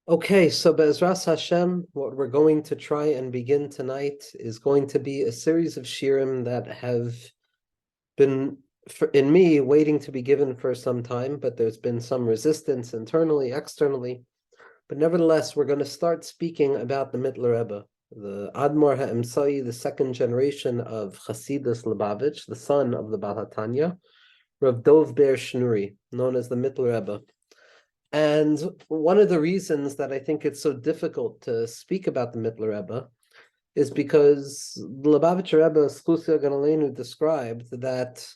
Okay, so Be'ezras Hashem, what we're going to try and begin tonight is going to be a series of shirim that have been, in me, waiting to be given for some time, but there's been some resistance internally, externally. But nevertheless, we're going to start speaking about the Mittler Rebbe, the Admor HaEmsai, the second generation of Chasidus Lubavitch, the son of the Baal HaTanya, Rav Dov Ber Shnuri, known as the Mittler Rebbe. And one of the reasons that I think it's so difficult to speak about the Mittler Rebbe is because the Lubavitcher Rebbe, Sklusia Ganalenu, described that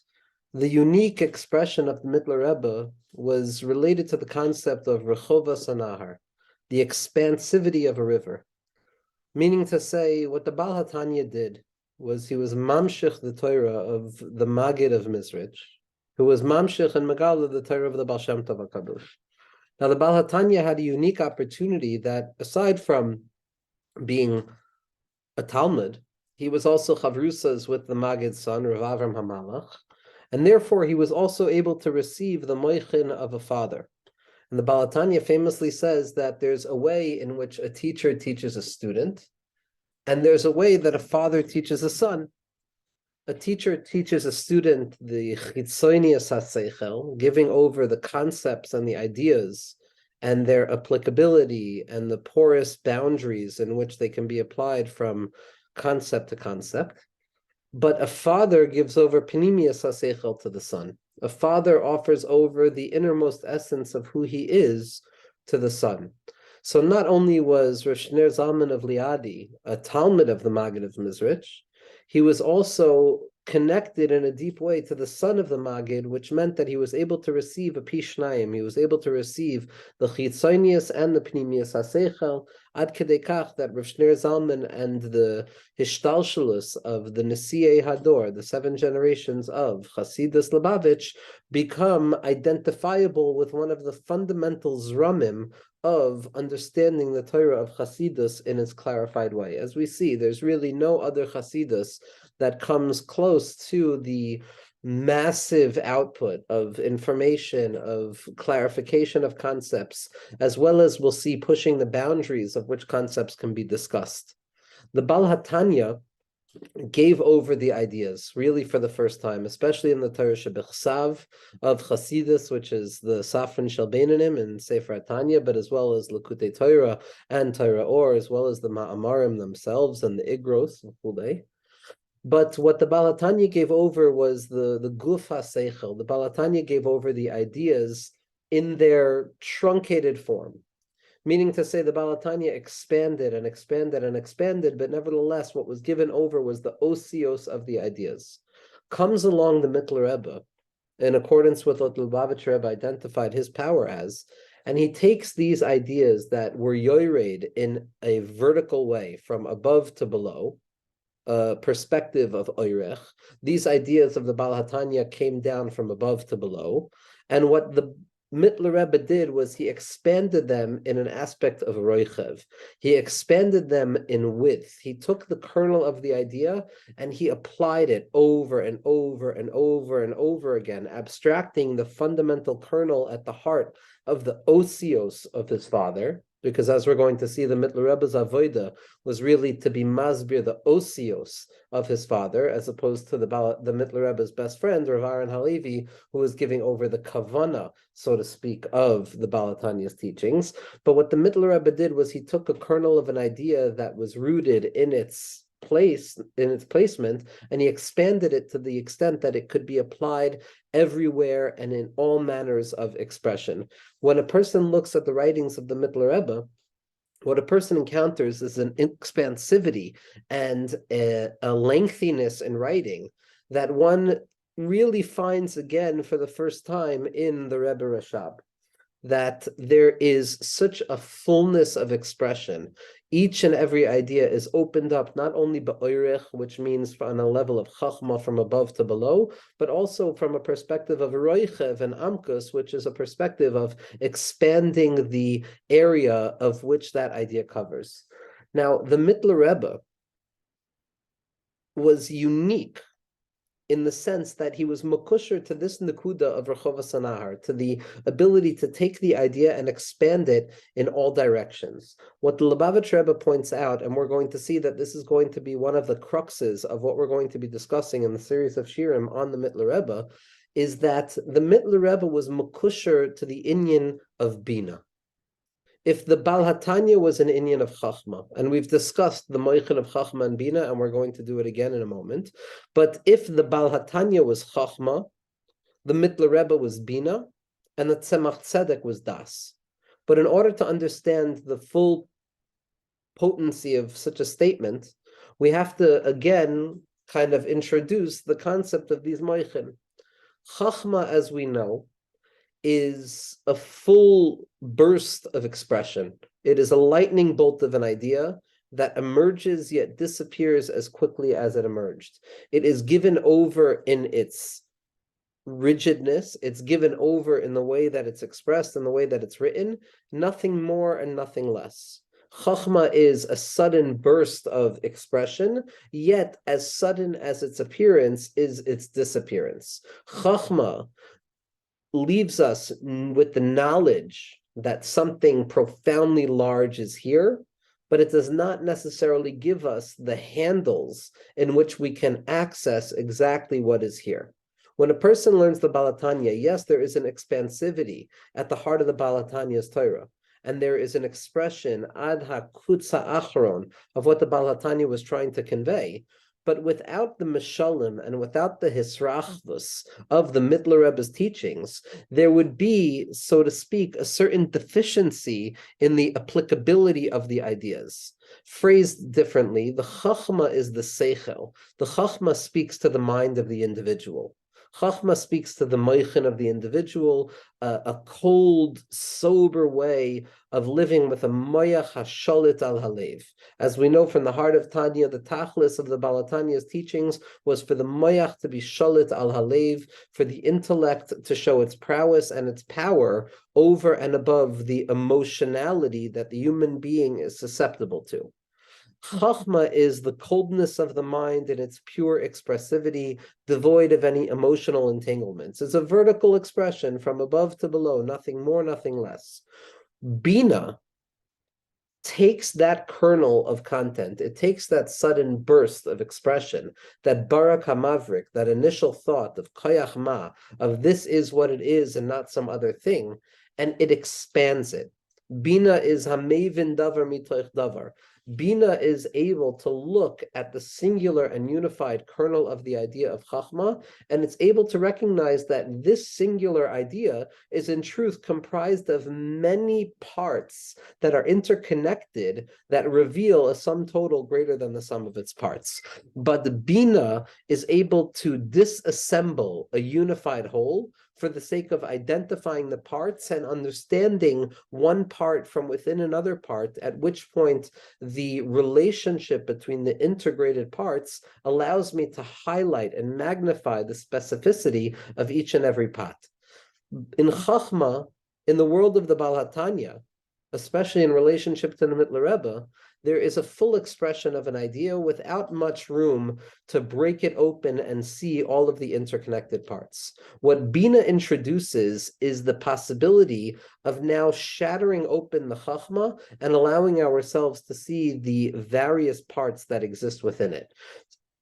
the unique expression of the Mittler Rebbe was related to the concept of Rechova Sanahar, the expansivity of a river. Meaning to say, what the Baal HaTanya did was he was mamshich the Torah of the Magid of Mizrich, who was mamshich and Megal the Torah of the Baal Shem Tov HaKadosh. Now, the Baal HaTanya had a unique opportunity that, aside from being a Talmud, he was also chavrusas with the Magid's son, Rav Avram HaMalach, and therefore he was also able to receive the moichin of a father. And the Baal HaTanya famously says that there's a way in which a teacher teaches a student, and there's a way that a father teaches a son. A teacher teaches a student the chitzonius haseichel, giving over the concepts and the ideas and their applicability and the porous boundaries in which they can be applied from concept to concept. But a father gives over pnimius haseichel to the son. A father offers over the innermost essence of who he is to the son. So not only was Rosh Ner Zalman of Liadi a Talmud of the Maggid of Mizrich, he was also connected in a deep way to the son of the Maggid, which meant that he was able to receive a Pishnayim. He was able to receive the Chitzonius and the Pnimius HaSeichel, ad kedei kach that Rav Shner Zalman and the Hishtalshelus of the Nesiei Hador, the 7 generations of Chasidus Lubavitch, become identifiable with one of the fundamental zramim of understanding the Torah of Chasidus in its clarified way. As we see, there's really no other Chasidus that comes close to the massive output of information, of clarification of concepts, as well as we'll see pushing the boundaries of which concepts can be discussed. The Baal HaTanya gave over the ideas really for the first time, especially in the Torah Shebichsav of Chasidus, which is the Safran Shel Beinanim and Sefer HaTanya, but as well as Likutei Torah and Torah Or, as well as the Ma'amarim themselves and the Igros of Hulei. But what the Baal HaTanya gave over was the Guf HaSeichel. The Baal HaTanya gave over the ideas in their truncated form. Meaning to say the Baal HaTanya expanded and expanded and expanded, but nevertheless, what was given over was the osios of the ideas. Comes along the Mittler Rebbe, in accordance with what Lubavitcher Rebbe identified his power as, and he takes these ideas that were yoyred in a vertical way from above to below, perspective of Oirech. These ideas of the Baal HaTanya came down from above to below, and what the Mittler Rebbe did was he expanded them in an aspect of roichev. He expanded them in width. He took the kernel of the idea and he applied it over and over and over and over again, abstracting the fundamental kernel at the heart of the osios of his father. Because as we're going to see, the Mittler Rebbe's avoda was really to be masbir the osios of his father, as opposed to the Mittler Rebbe's best friend, Rav Aaron Halevi, who was giving over the kavana, so to speak, of the Baal HaTanya's teachings. But what the Mittler Rebbe did was he took a kernel of an idea that was rooted in its placement, and he expanded it to the extent that it could be applied everywhere and in all manners of expression. When a person looks at the writings of the Mittler Rebbe, what a person encounters is an expansivity and a lengthiness in writing that one really finds again for the first time in the Rebbe Rashab. That there is such a fullness of expression. Each and every idea is opened up not only ba'oirech, which means on a level of chachma from above to below, but also from a perspective of roichev and amkus, which is a perspective of expanding the area of which that idea covers. Now, the Mittler Rebbe was unique in the sense that he was makusher to this nekuda of Rechovas Hanahar, to the ability to take the idea and expand it in all directions. What the Lubavitch Rebbe points out, and we're going to see that this is going to be one of the cruxes of what we're going to be discussing in the series of Shirim on the Mittler Rebbe, is that the Mittler Rebbe was makusher to the inyan of Bina. If the Bal HaTanya was an inyan of Chachma, and we've discussed the moichin of Chachma and Bina, and we're going to do it again in a moment, but if the Bal HaTanya was Chachma, the Mittler Rebbe was Bina, and the Tzemach Tzedek was Das. But in order to understand the full potency of such a statement, we have to again kind of introduce the concept of these moichin. Chachma, as we know, is a full burst of expression. It is a lightning bolt of an idea that emerges yet disappears as quickly as it emerged. It is given over in its rigidness, it's given over in the way that it's expressed, in the way that it's written, nothing more and nothing less. Chachma is a sudden burst of expression, yet as sudden as its appearance is its disappearance. Chachma leaves us with the knowledge that something profoundly large is here, but it does not necessarily give us the handles in which we can access exactly what is here. When a person learns the Baal HaTanya, yes, there is an expansivity at the heart of the Baal HaTanya's Torah, and there is an expression, ad ha-kutza achron, of what the Baal HaTanya was trying to convey. But without the Mishalim and without the Hisrachvus of the Mittler Rebbe's teachings, there would be, so to speak, a certain deficiency in the applicability of the ideas. Phrased differently, the Chachma is the Seichel. The Chachma speaks to the mind of the individual. Chachma speaks to the moichin of the individual, a cold, sober way of living with a moyach hasholit al halev. As we know from the heart of Tanya, the tachlis of the Baal HaTanya's teachings was for the moyach to be sholit al halev, for the intellect to show its prowess and its power over and above the emotionality that the human being is susceptible to. Chachma is the coldness of the mind in its pure expressivity, devoid of any emotional entanglements. It's a vertical expression from above to below, nothing more, nothing less. Bina takes that kernel of content, it takes that sudden burst of expression, that barak hamavrik, that initial thought of koyach ma, of this is what it is and not some other thing, and it expands it. Bina is hamevin davar mitoich davar. Bina is able to look at the singular and unified kernel of the idea of Chachma, and it's able to recognize that this singular idea is in truth comprised of many parts that are interconnected that reveal a sum total greater than the sum of its parts. But the Bina is able to disassemble a unified whole for the sake of identifying the parts and understanding one part from within another part, at which point the relationship between the integrated parts allows me to highlight and magnify the specificity of each and every part. In Chachma, in the world of the Baal HaTanya, especially in relationship to the Mittler Rebbe, there is a full expression of an idea without much room to break it open and see all of the interconnected parts. What Bina introduces is the possibility of now shattering open the Chachma and allowing ourselves to see the various parts that exist within it.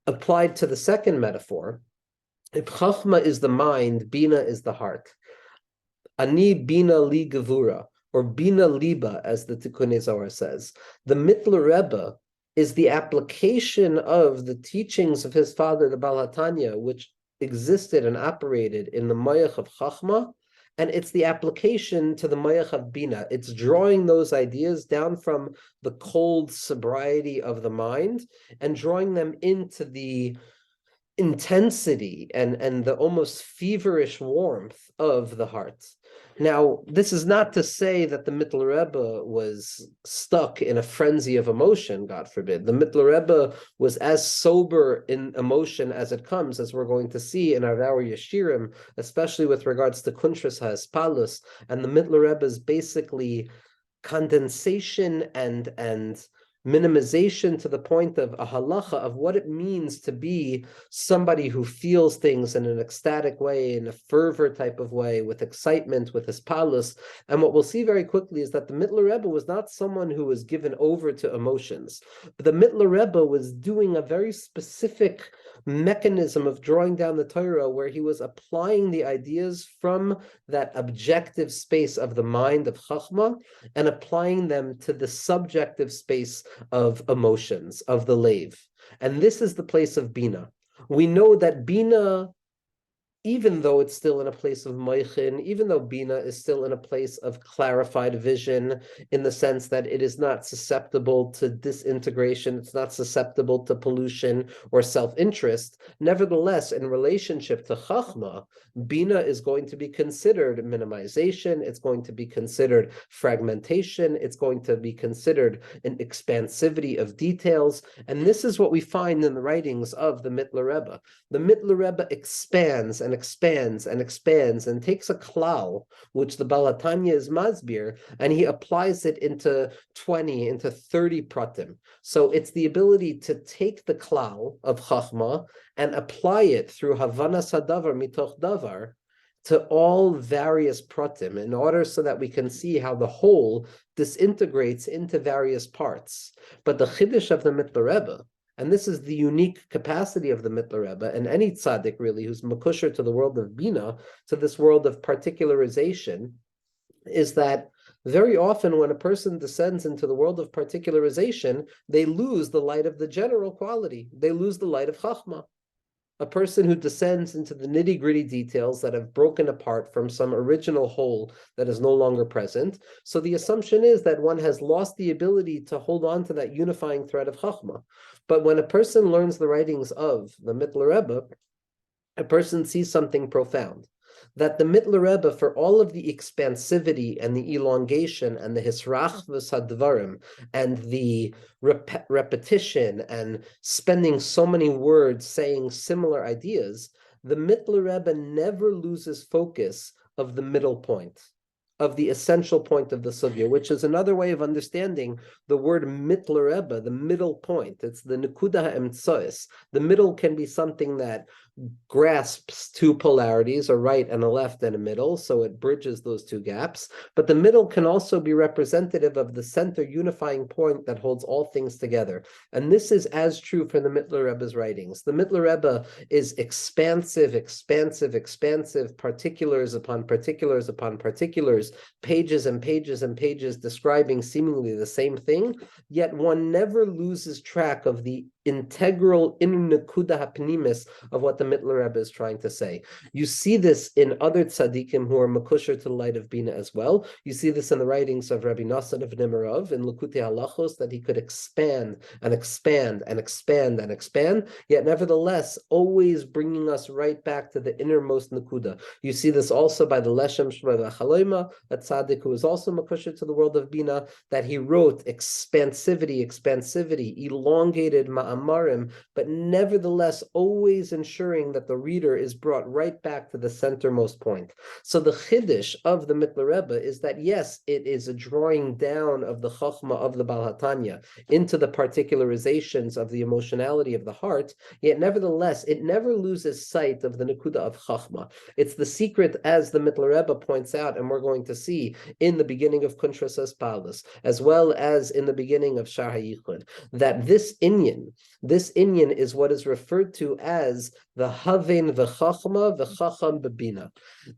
Applied to the second metaphor, if Chachma is the mind, Bina is the heart. Ani Bina li gevura, or Bina Liba, as the Tikkunei Zohar says. The Mittler Rebbe is the application of the teachings of his father, the Baal HaTanya, which existed and operated in the Mayach of Chachma, and it's the application to the Mayach of Bina. It's drawing those ideas down from the cold sobriety of the mind and drawing them into the intensity and the almost feverish warmth of the heart. Now, this is not to say that the Mittler Rebbe was stuck in a frenzy of emotion, God forbid. The Mittler Rebbe was as sober in emotion as it comes, as we're going to see in our Yeshirim, especially with regards to Kuntras HaEspalus, and the Mittler Rebbe's basically condensation and minimization to the point of a halacha of what it means to be somebody who feels things in an ecstatic way, in a fervor type of way, with excitement, with hispalus. And what we'll see very quickly is that the Mittler Rebbe was not someone who was given over to emotions. But the Mittler Rebbe was doing a very specific mechanism of drawing down the Torah where he was applying the ideas from that objective space of the mind of Chachma and applying them to the subjective space of emotions, of the Lev. And this is the place of Bina. We know that Bina, even though it's still in a place of moichin, even though Bina is still in a place of clarified vision, in the sense that it is not susceptible to disintegration, it's not susceptible to pollution or self-interest, nevertheless, in relationship to Chachma, Bina is going to be considered minimization, it's going to be considered fragmentation, it's going to be considered an expansivity of details, and this is what we find in the writings of the Mittler Rebbe. The Mittler Rebbe expands and expands and expands and takes a klal, which the Baal HaTanya is masbir, and he applies it into 20, into 30 pratim. So it's the ability to take the klal of Chachma and apply it through Havanas Hadavar mitoch davar to all various pratim in order so that we can see how the whole disintegrates into various parts. But the chiddush of the Mittler Rebbe, and this is the unique capacity of the Mittler Rebbe and any tzaddik really who's makusher to the world of Bina, to this world of particularization, is that very often when a person descends into the world of particularization, they lose the light of the general quality. They lose the light of Chachma. A person who descends into the nitty-gritty details that have broken apart from some original whole that is no longer present. So the assumption is that one has lost the ability to hold on to that unifying thread of Chachma. But when a person learns the writings of the Mittler Rebbe, a person sees something profound. That the Mittler Rebbe, for all of the expansivity and the elongation and the hisrachvus hadvarim and the repetition and spending so many words saying similar ideas, the Mittler Rebbe never loses focus of the middle point, of the essential point of the sugya, which is another way of understanding the word Mittler Rebbe, the middle point. It's the nekuda ha'emtsois. The middle can be something that grasps two polarities, a right and a left and a middle, so it bridges those two gaps. But the middle can also be representative of the center unifying point that holds all things together. And this is as true for the Mittler Rebbe's writings. The Mittler Rebbe is expansive, expansive, expansive, particulars upon particulars upon particulars, pages and pages and pages describing seemingly the same thing, yet one never loses track of the integral inner nekuda hapnimis of what the Mittler Rebbe is trying to say. You see this in other tzaddikim who are makusher to the light of Bina as well. You see this in the writings of Rabbi Nassan of Nimerov in Likutei Halachos, that he could expand and expand and expand and expand, yet nevertheless always bringing us right back to the innermost nekuda. You see this also by the Leshem Shema Chaloima, a tzaddik who is also makusher to the world of Bina, that he wrote expansivity, elongated ma'amarim, but nevertheless always ensuring that the reader is brought right back to the centermost point. So the chiddush of the Mittler Rebbe is that yes, it is a drawing down of the chachma of the Baal HaTanya into the particularizations of the emotionality of the heart, yet nevertheless it never loses sight of the nekuda of chachma. It's the secret, as the Mittler Rebbe points out, and we're going to see in the beginning of Kuntras Paulus, as well as in the beginning of Shar HaYichud, that this inyan is what is referred to as the Havein v'Chachma v'Chacham b'Bina.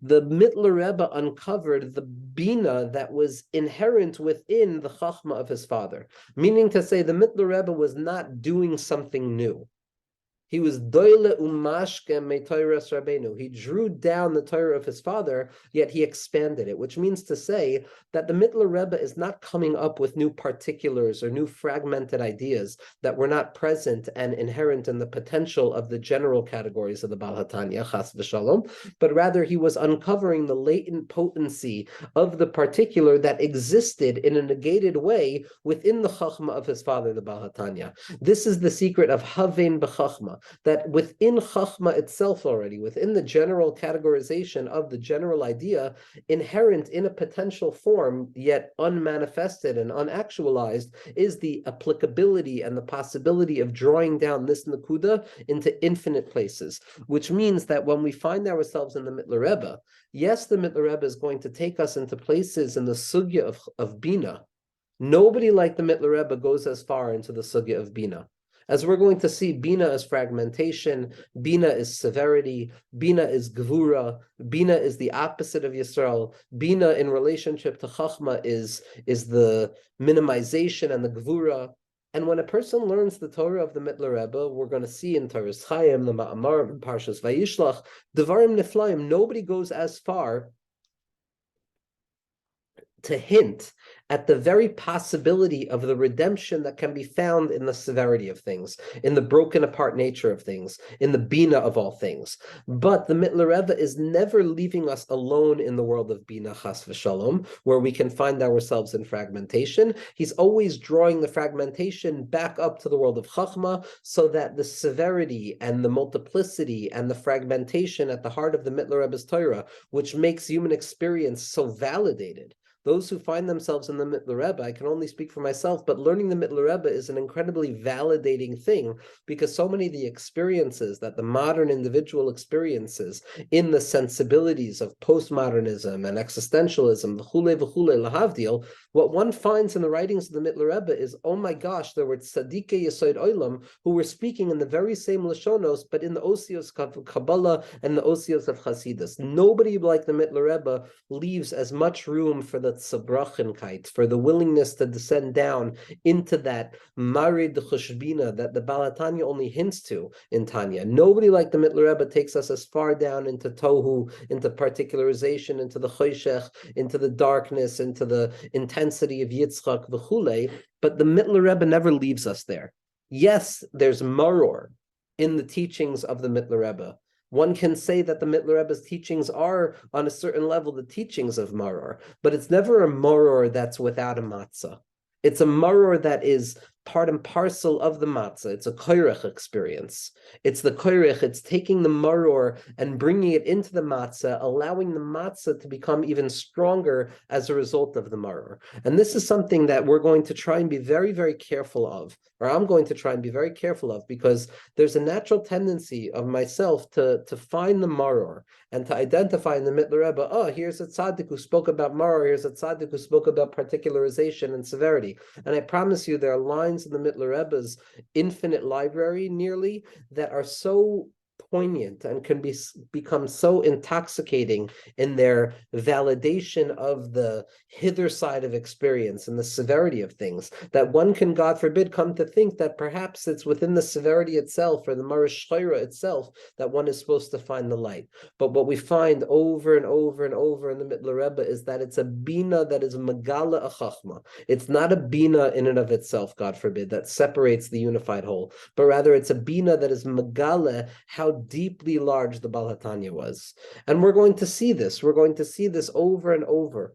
The Mittler Rebbe uncovered the Bina that was inherent within the Chachma of his father. Meaning to say, the Mittler Rebbe was not doing something new. He was doile umashke me Torahs Rabbeinu. He drew down the Torah of his father, yet he expanded it, which means to say that the Mittler Rebbe is not coming up with new particulars or new fragmented ideas that were not present and inherent in the potential of the general categories of the Baal HaTanya, chas v'shalom, but rather he was uncovering the latent potency of the particular that existed in a negated way within the Chachma of his father, the Baal HaTanya. This is the secret of Havein b'Chachma. Chachma, that within Chachma itself already, within the general categorization of the general idea, inherent in a potential form, yet unmanifested and unactualized, is the applicability and the possibility of drawing down this Nakuda into infinite places, which means that when we find ourselves in the Mittler Rebbe, yes, the Mittler Rebbe is going to take us into places in the sugya of Bina. Nobody like the Mittler Rebbe goes as far into the sugya of Bina. As we're going to see, Bina is fragmentation, Bina is severity, Bina is gvura, Bina is the opposite of Yisrael, Bina in relationship to Chachma is the minimization and the gvura. And when a person learns the Torah of the Mittler Rebbe, we're going to see in Torah's Chaim, the Ma'amar, Parshas Vayishlach, Devarim Niflaim, nobody goes as far to hint at the very possibility of the redemption that can be found in the severity of things, in the broken apart nature of things, in the Bina of all things. But the Mittler Rebbe is never leaving us alone in the world of Bina, Chas v'Shalom, where we can find ourselves in fragmentation. He's always drawing the fragmentation back up to the world of Chachma, so that the severity and the multiplicity and the fragmentation at the heart of the Mittler Rebbe's Torah, which makes human experience so validated. Those who find themselves in the Mittler Rebbe, I can only speak for myself, but learning the Mittler Rebbe is an incredibly validating thing, because so many of the experiences that the modern individual experiences in the sensibilities of postmodernism and existentialism, v'chule v'chule lahavdil, what one finds in the writings of the Mittler Rebbe is, oh my gosh, there were tzadikei yesod olam who were speaking in the very same lashonos, but in the osios of Kabbalah and the osios of Hasidus. Nobody like the Mittler Rebbe leaves as much room for the tzabrachenkeit, for the willingness to descend down into that marid chushbina that the Baal HaTanya only hints to in Tanya. Nobody like the Mittler Rebbe takes us as far down into tohu, into particularization, into the choshech, into the darkness, into the intensity of Yitzchak v'chule, but the Mittler Rebbe never leaves us there. Yes, there's maror in the teachings of the Mittler Rebbe. One can say that the Mittler Rebbe's teachings are, on a certain level, the teachings of maror, but it's never a maror that's without a matzah. It's a maror that is part and parcel of the matzah. It's a koirech experience. It's the koirech, it's taking the maror and bringing it into the matzah, allowing the matzah to become even stronger as a result of the maror. And this is something that we're going to try and be very, very careful of, or I'm going to try and be very careful of, because there's a natural tendency of myself to find the maror and to identify in the Mittler Rebbe, oh, here's a tzaddik who spoke about maror, here's a tzaddik who spoke about particularization and severity. And I promise you, there are lines in the Mittler Rebbe's infinite library nearly that are so poignant and can become so intoxicating in their validation of the hither side of experience and the severity of things, that one can, God forbid, come to think that perhaps it's within the severity itself or the Marish Shchira itself that one is supposed to find the light. But what we find over and over and over in the Mittler Rebbe is that it's a Bina that is Megala a Chachma. It's not a Bina in and of itself, God forbid, that separates the unified whole, but rather it's a Bina that is Megala how deeply large the Baal HaTanya was. And we're going to see this. We're going to see this over and over.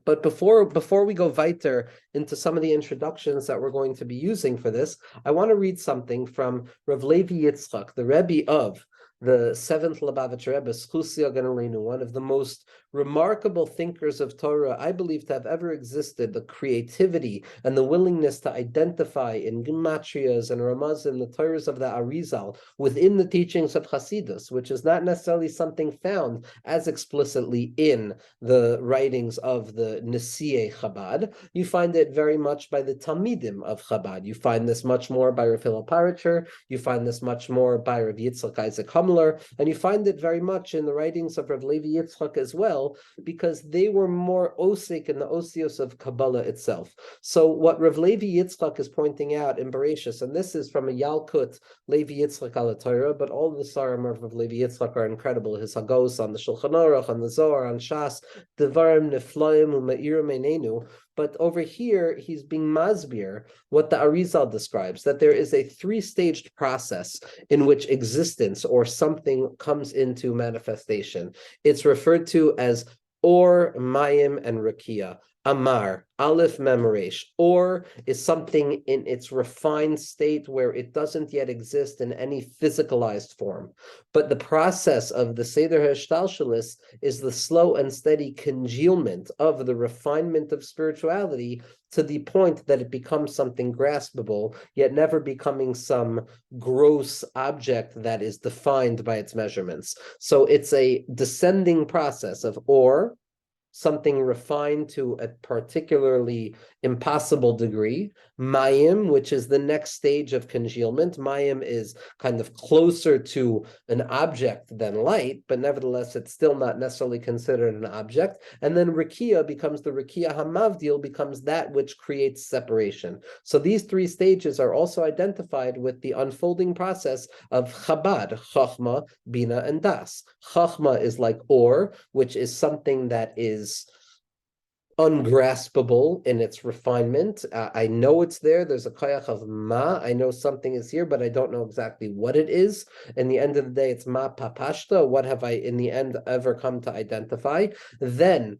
But before we go weiter into some of the introductions that we're going to be using for this, I want to read something from Rav Levi Yitzchak, the Rebbe of the 7th Lubavitch Rebbe, Schusia Ganalenu, one of the most remarkable thinkers of Torah, I believe, to have ever existed. The creativity and the willingness to identify in gematrias and ramazim, the Torahs of the Arizal, within the teachings of Hasidus, which is not necessarily something found as explicitly in the writings of the Nesiei Chabad. You find it very much by the Talmidim of Chabad. You find this much more by Rav Hillel Paritcher. You find this much more by Rav Yitzchak Isaac Hamler, and you find it very much in the writings of Rav Levi Yitzchak as well, because they were more osik in the osios of Kabbalah itself. So what Rav Levi Yitzchak is pointing out in Bereshis, and this is from a Yalkut Levi Yitzchak al Torah, but all the Sarim of Rav Levi Yitzchak are incredible. His Hagos on the Shulchan Aruch, on the Zohar, on Shas, Devarim Niflaim U'Me'irim Einenu. But over here, he's being masbir what the Arizal describes, that there is a three-staged process in which existence or something comes into manifestation. It's referred to as Or, Mayim, and Rakia. Amar, Aleph Memoresh, or is something in its refined state where it doesn't yet exist in any physicalized form. But the process of the Seder HaShtalshelis is the slow and steady congealment of the refinement of spirituality to the point that it becomes something graspable, yet never becoming some gross object that is defined by its measurements. So it's a descending process of or, something refined to a particularly impossible degree. Mayim, which is the next stage of congealment. Mayim is kind of closer to an object than light, but nevertheless, it's still not necessarily considered an object. And then Rikia becomes the Rikia Hamavdil, becomes that which creates separation. So these three stages are also identified with the unfolding process of Chabad, Chachma, Bina, and Das. Chachma is like or, which is something that is ungraspable in its refinement. I know it's there. There's a koyach of ma. I know something is here, but I don't know exactly what it is. In the end of the day, it's ma papashta. What have I, in the end, ever come to identify? Then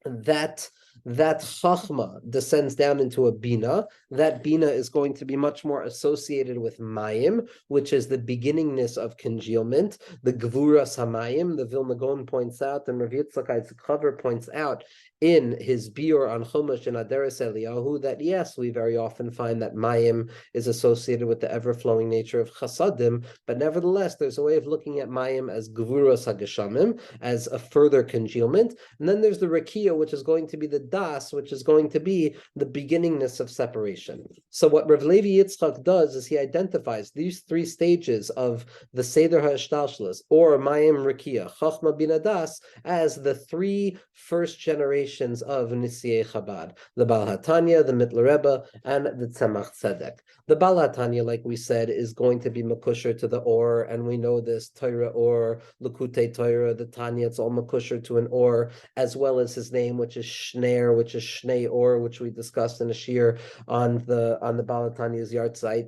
that chachma descends down into a bina. That bina is going to be much more associated with mayim, which is the beginningness of congealment. The gvuras hamayim, the Vilna Gaon points out, and Rav Yitzchak Cover points out in his biur on Chumash and Aderes Eliyahu that yes, we very often find that mayim is associated with the ever-flowing nature of chasadim, but nevertheless, there's a way of looking at mayim as gvuras hageshamim, as a further congealment. And then there's the rakia, which is going to be the das, which is going to be the beginningness of separation. So what Rav Levi Yitzchak does is he identifies these three stages of the Seder HaShtalshelis, or mayim rakia, chachma bina das, as the three first generations of Nisiei Chabad, the Baal HaTanya, the Mittler Rebbe, and the Tzemach Tzedek. The Baal HaTanya, like we said, is going to be makusher to the or, and we know this, Torah or, Likutei Torah, the Tanya, it's all makusher to an or, as well as his name, which is Shneir, which is Shnei Or, which we discussed in a shir on the Baal HaTanya's yard site.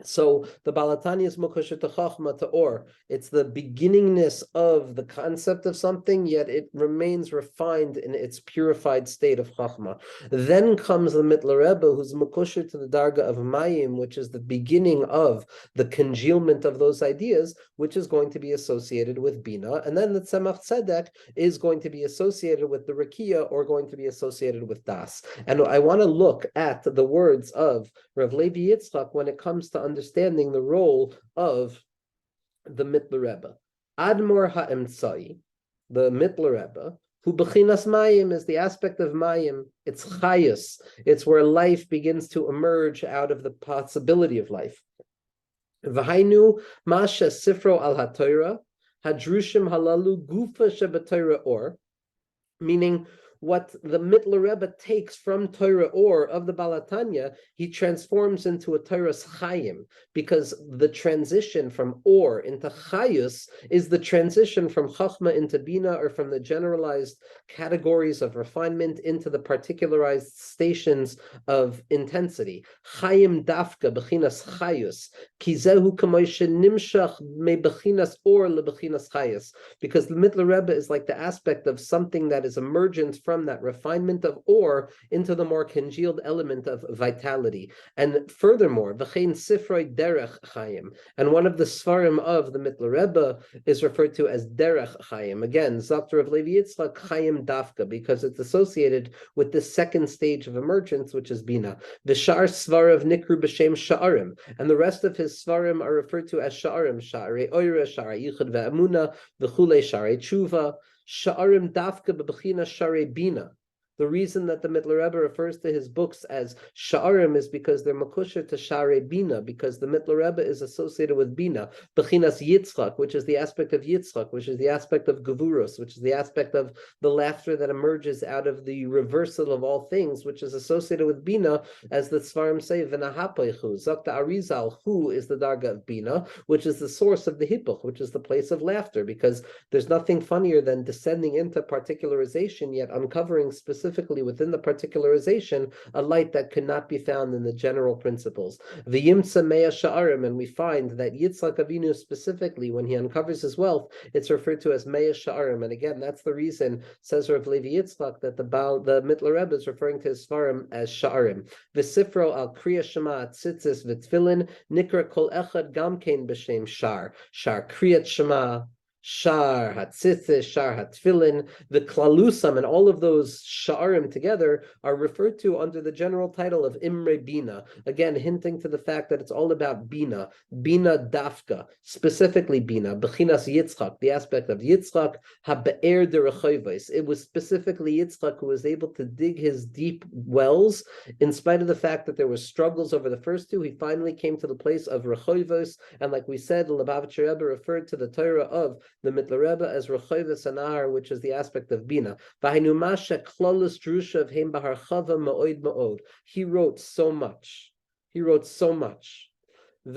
So the Baal HaTanya is Mukosher to Chachma to Or. It's the beginningness of the concept of something, yet it remains refined in its purified state of Chachma. Then comes the Mittler Rebbe, who's Mukosher to the Darga of Mayim, which is the beginning of the congealment of those ideas, which is going to be associated with Bina. And then the Tzemach Tzedek is going to be associated with the Rakia, or going to be associated with Das. And I want to look at the words of Rav Levi Yitzchak when it comes to understanding the role of the Mittler Rebbe. Admor ha'emtzai, the Mittler Rebbe, who bechinas mayim is the aspect of mayim. It's chayus. It's where life begins to emerge out of the possibility of life. V'hainu masha sifro al haTorah hadrushim halalu gufa shebaTorah or, meaning what the Mittler Rebbe takes from Torah or of the Baal HaTanya, he transforms into a Torah's Chayim, because the transition from or into Chayus is the transition from Chachma into Bina, or from the generalized categories of refinement into the particularized stations of intensity. Chayim dafka bechinas Chayus, kizehu kamoishe nimshach me bechinas or le bechinas Chayus, because the Mittler Rebbe is like the aspect of something that is emergent from that refinement of or into the more congealed element of vitality. And furthermore, v'chein sifroi derech chayim, and one of the svarim of the Mittler Rebbe is referred to as derech chayim. Again, Zakter of Levi Yitzchak chayim dafka, because it's associated with the second stage of emergence, which is Bina. V'shar svarav nikru b'shem sha'arim, and the rest of his svarim are referred to as sha'arim, sha'arei oira, sha'arei yichud ve'amuna, v'chulei sha'arei tshuva. Sha'arim dafka b'bechina sharei bina. The reason that the Mittler Rebbe refers to his books as Sha'arim is because they're makusher to Sharei Bina, because the Mittler Rebbe is associated with Bina, Bechinas Yitzchak, which is the aspect of Yitzchak, which is the aspect of Gevurus, which is the aspect of the laughter that emerges out of the reversal of all things, which is associated with Bina, as the Svarim say, V'nahapoichu, Zakta Arizal, who is the Darga of Bina, which is the source of the Hippuch, which is the place of laughter, because there's nothing funnier than descending into particularization, yet uncovering specific specifically within the particularization, a light that could not be found in the general principles. V'yimtza mea sha'arim, and we find that Yitzchak Avinu specifically, when he uncovers his wealth, it's referred to as mea sha'arim. And again, that's the reason, says Rav Levi Yitzchak, that the Mittler Rebbe is referring to his svarim as sha'arim. V'sifro al kriya shema tzitzis v'tfilin nikra kol echad gamkein b'shem shar kriyat shema, Shar Hatzitzis, Shar Hatfilin, the Klalusam, and all of those Sha'arim together are referred to under the general title of Imre Bina, again hinting to the fact that it's all about Bina, Bina Dafka, specifically Bina, Bechinas Yitzchak, the aspect of Yitzchak, HaBe'er de Rechoivos. It was specifically Yitzchak who was able to dig his deep wells, in spite of the fact that there were struggles over the first two. He finally came to the place of Rechoivos, and like we said, the Lubavitcher Rebbe referred to the Torah of the Mittler Rebbe as Rechoivos Anahar, which is the aspect of Bina. He wrote so much. He wrote so much. And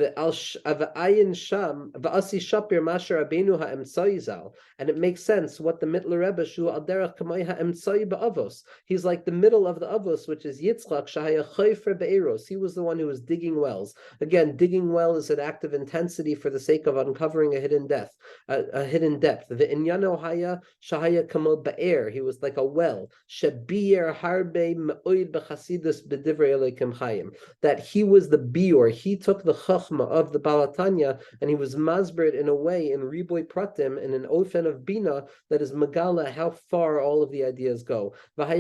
it makes sense what the Mittler Rebbe shu al derech kamay ha'emtzai ba'avos. He's like the middle of the avos, which is Yitzchak shahaya chofer be'eros. He was the one who was digging wells. Again, digging well is an act of intensity for the sake of uncovering a hidden depth. A hidden depth. The inyano haya shahaya kamo ba'er. He was like a well. Shebier harbe me'oid b'chasidus b'divrei Elokim chayim. That he was the bior. He took the of the Balatanya, and he was masbered in a way in Riboy Pratim, in an ofen of Bina that is Megala how far all of the ideas go. And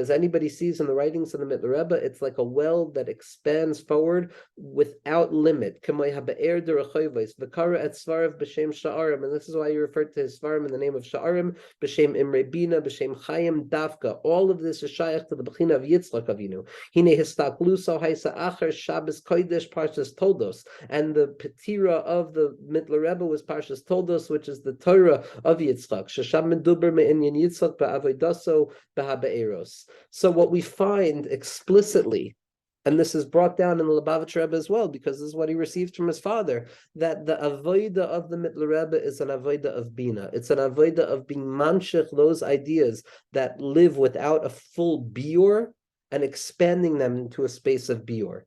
as anybody sees in the writings of the Mittler Rebbe, it's like a well that expands forward without limit. And this is why you refer to his svarim in the name of Sha'arim, b'shem Imre Bina, b'shem Chayim Dafka. All of this is shaykh to the Bechina of Yitzchak Avinu. Hine histakluso haisa acher Shabbos Kodesh Parshas Toldos, and the Petira of the Mittler Rebbe was Parshas Toldos, which is the Torah of Yitzchak. Shesham meduber me'inyan Yitzchak ba'avodaso b'habe'eros. So what we find explicitly, and this is brought down in the Lubavitcher Rebbe as well, because this is what he received from his father, that the avoda of the Mittler Rebbe is an avoda of Bina. It's an avoda of being manshich, those ideas that live without a full biur, and expanding them into a space of biur.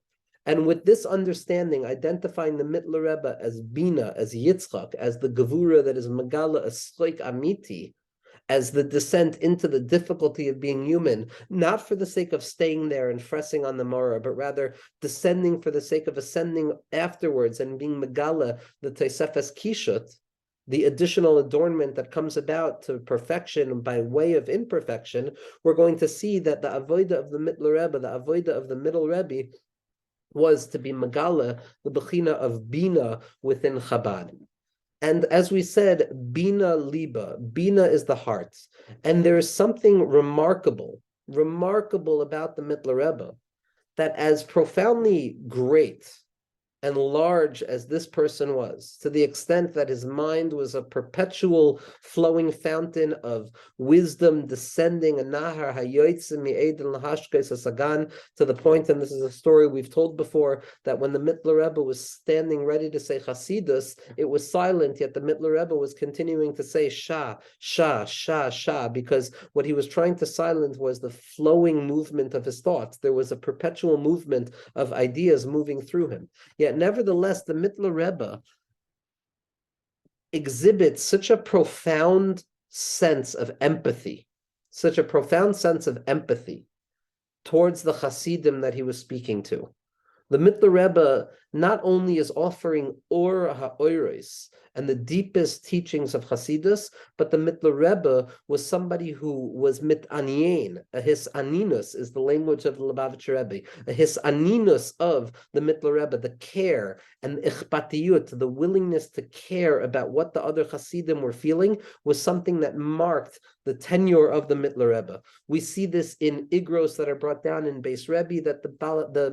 And with this understanding, identifying the Mittler Rebbe as Bina, as Yitzchak, as the Gevura that is Megala, a Stoik Amiti, as the descent into the difficulty of being human, not for the sake of staying there and pressing on the Mara, but rather descending for the sake of ascending afterwards and being Megala, the Tosefes Kishut, the additional adornment that comes about to perfection by way of imperfection. We're going to see that the avoda of the Mittler Rebbe, the avoda of the Middle Rebbe, was to be Megala, the Bechina of Bina within Chabad. And as we said, Bina Liba, Bina is the heart. And there is something remarkable about the Mittler Rebbe, that as profoundly great and large as this person was, to the extent that his mind was a perpetual flowing fountain of wisdom descending, a nahar hayotzim mi'edin lahashkes asagan, to the point, and this is a story we've told before, that when the Mittler Rebbe was standing ready to say Chasidus, it was silent, yet the Mittler Rebbe was continuing to say Shah, Shah, Shah, Shah, because what he was trying to silence was the flowing movement of his thoughts. There was a perpetual movement of ideas moving through him. Yet nevertheless, the Mittler Rebbe exhibits such a profound sense of empathy, towards the Hasidim that he was speaking to. The Mittler Rebbe not only is offering Or HaOiros and the deepest teachings of Hasidus, but the Mittler Rebbe was somebody who was mitanien. A hisaninus is the language of the Lubavitcher Rebbe. A hisaninus of the Mittler Rebbe, the care and ichpatiyut, the willingness to care about what the other Hasidim were feeling, was something that marked the tenure of the Mittler Rebbe. We see this in Igros that are brought down in Beis Rebbe, that the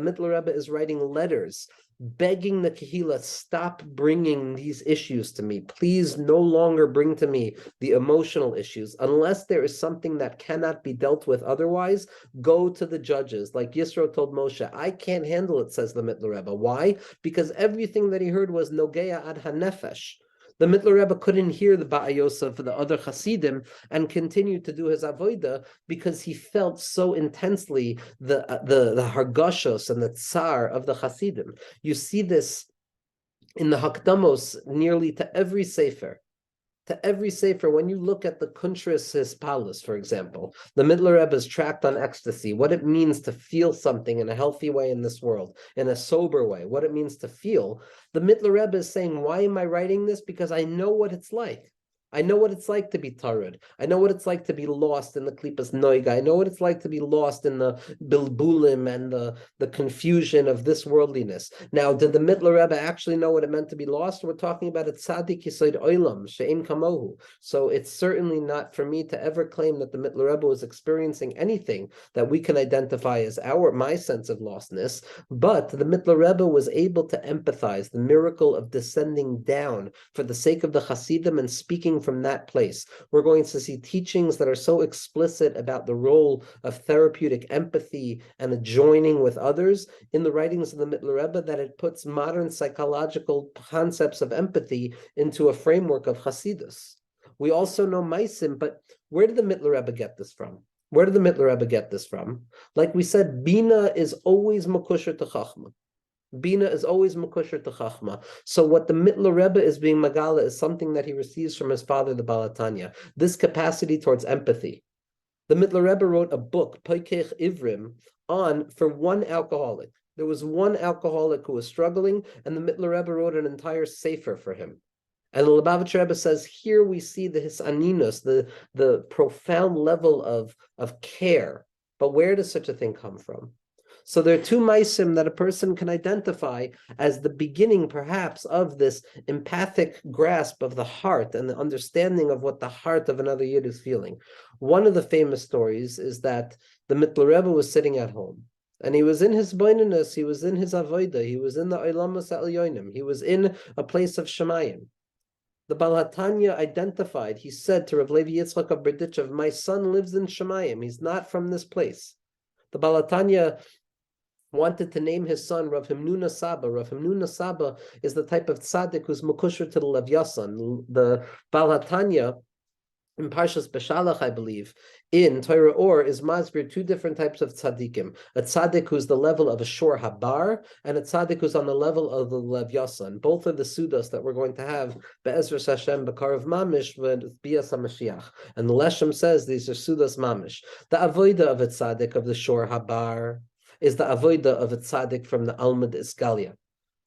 Mittler Rebbe is writing letters begging the Kehillah, stop bringing these issues to me. Please no longer bring to me the emotional issues. Unless there is something that cannot be dealt with otherwise, go to the judges. Like Yisro told Moshe, I can't handle it, says the Mittler Rebbe. Why? Because everything that he heard was Nogea ad hanefesh. The Mittler Rebbe couldn't hear the ba'ayos of the other Hasidim and continued to do his avodah because he felt so intensely the hargashos and the tsar of the Hasidim. You see this in the Hakdamos nearly to every sefer. When you look at the Kuntras Hispalis, for example, the Mittler Rebbe's tract on ecstasy, what it means to feel something in a healthy way in this world, in a sober way, what it means to feel, the Mittler Rebbe is saying, why am I writing this? Because I know what it's like. I know what it's like to be tarud. I know what it's like to be lost in the klipas noiga. I know what it's like to be lost in the bilbulim and the confusion of this worldliness. Now, did the Mittler Rebbe actually know what it meant to be lost? We're talking about a tzaddik yisoid oilam, she'im kamohu. So it's certainly not for me to ever claim that the Mittler Rebbe was experiencing anything that we can identify as my sense of lostness, but the Mittler Rebbe was able to empathize the miracle of descending down for the sake of the Hasidim and speaking from that place. We're going to see teachings that are so explicit about the role of therapeutic empathy and a joining with others in the writings of the Mittler Rebbe that it puts modern psychological concepts of empathy into a framework of Hasidus. We also know Maisim, but where did the Mittler Rebbe get this from? Where did the Mittler Rebbe get this from? Like we said, Bina is always makusher to Chachma. Bina is always makusher to Chachma. So what the Mittler Rebbe is being magala is something that he receives from his father, the Baal HaTanya. This capacity towards empathy. The Mittler Rebbe wrote a book, Poikech Ivrim, for one alcoholic. There was one alcoholic who was struggling, and the Mittler Rebbe wrote an entire sefer for him. And the Lubavitcher Rebbe says, here we see the hisaninus, the profound level of care. But where does such a thing come from? So there are two maisim that a person can identify as the beginning, perhaps, of this empathic grasp of the heart and the understanding of what the heart of another Yid is feeling. One of the famous stories is that the Mittler Rebbe was sitting at home, and he was in his boinanus, he was in his avodah, he was in the Olamas Elyonim, he was in a place of Shemayim. The Baal HaTanya identified, he said to Rav Levi Yitzchak of Berdichev, my son lives in Shemayim, he's not from this place. The Baal HaTanya wanted to name his son Rav Himnuna Saba. Rav Himnuna Saba is the type of tzaddik who's mukusher to the Lev Yasan. The Baal HaTanya in Parshas Beshalach, I believe, in Torah Or is masbir two different types of tzaddikim. A tzaddik who's the level of a shor habar, and a tzaddik who's on the level of the Lev Yasan. Both are the sudas that we're going to have be'ezras Hashem b'karav mamish with bias HaMashiach. And the Leshem says these are sudas mamish. The avoida of a tzaddik of the shor habar is the avoida of a tzaddik from the Almad Iskalia,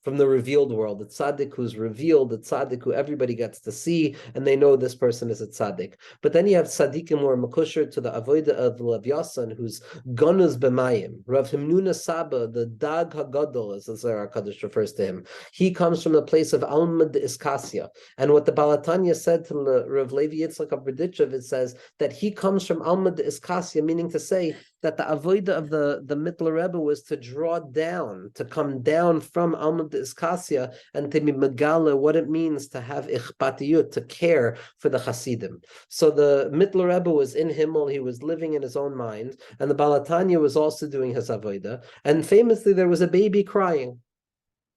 from the revealed world, the tzaddik who's revealed, the tzaddik who everybody gets to see, and they know this person is a tzaddik. But then you have tzaddikim who are makusher to the avodah of the Lev Yasan, who's gonuz b'mayim. Rav Himnuna Saba, the Dag HaGadol, as the Zohar HaKadosh refers to him, he comes from the place of Almad Iskasia. And what the Baal HaTanya said to Rav Levi Yitzchak of Berdichev, it says that he comes from Almad Iskasia, meaning to say that the avodah of the Mittler Rebbe was to draw down, to come down from Almad Iskasia and to be megala what it means to have ichpatiyut, to care for the Hasidim. So the Mittler Rebbe was in Himmel, he was living in his own mind, and the Baal HaTanya was also doing his avodah. And famously, there was a baby crying,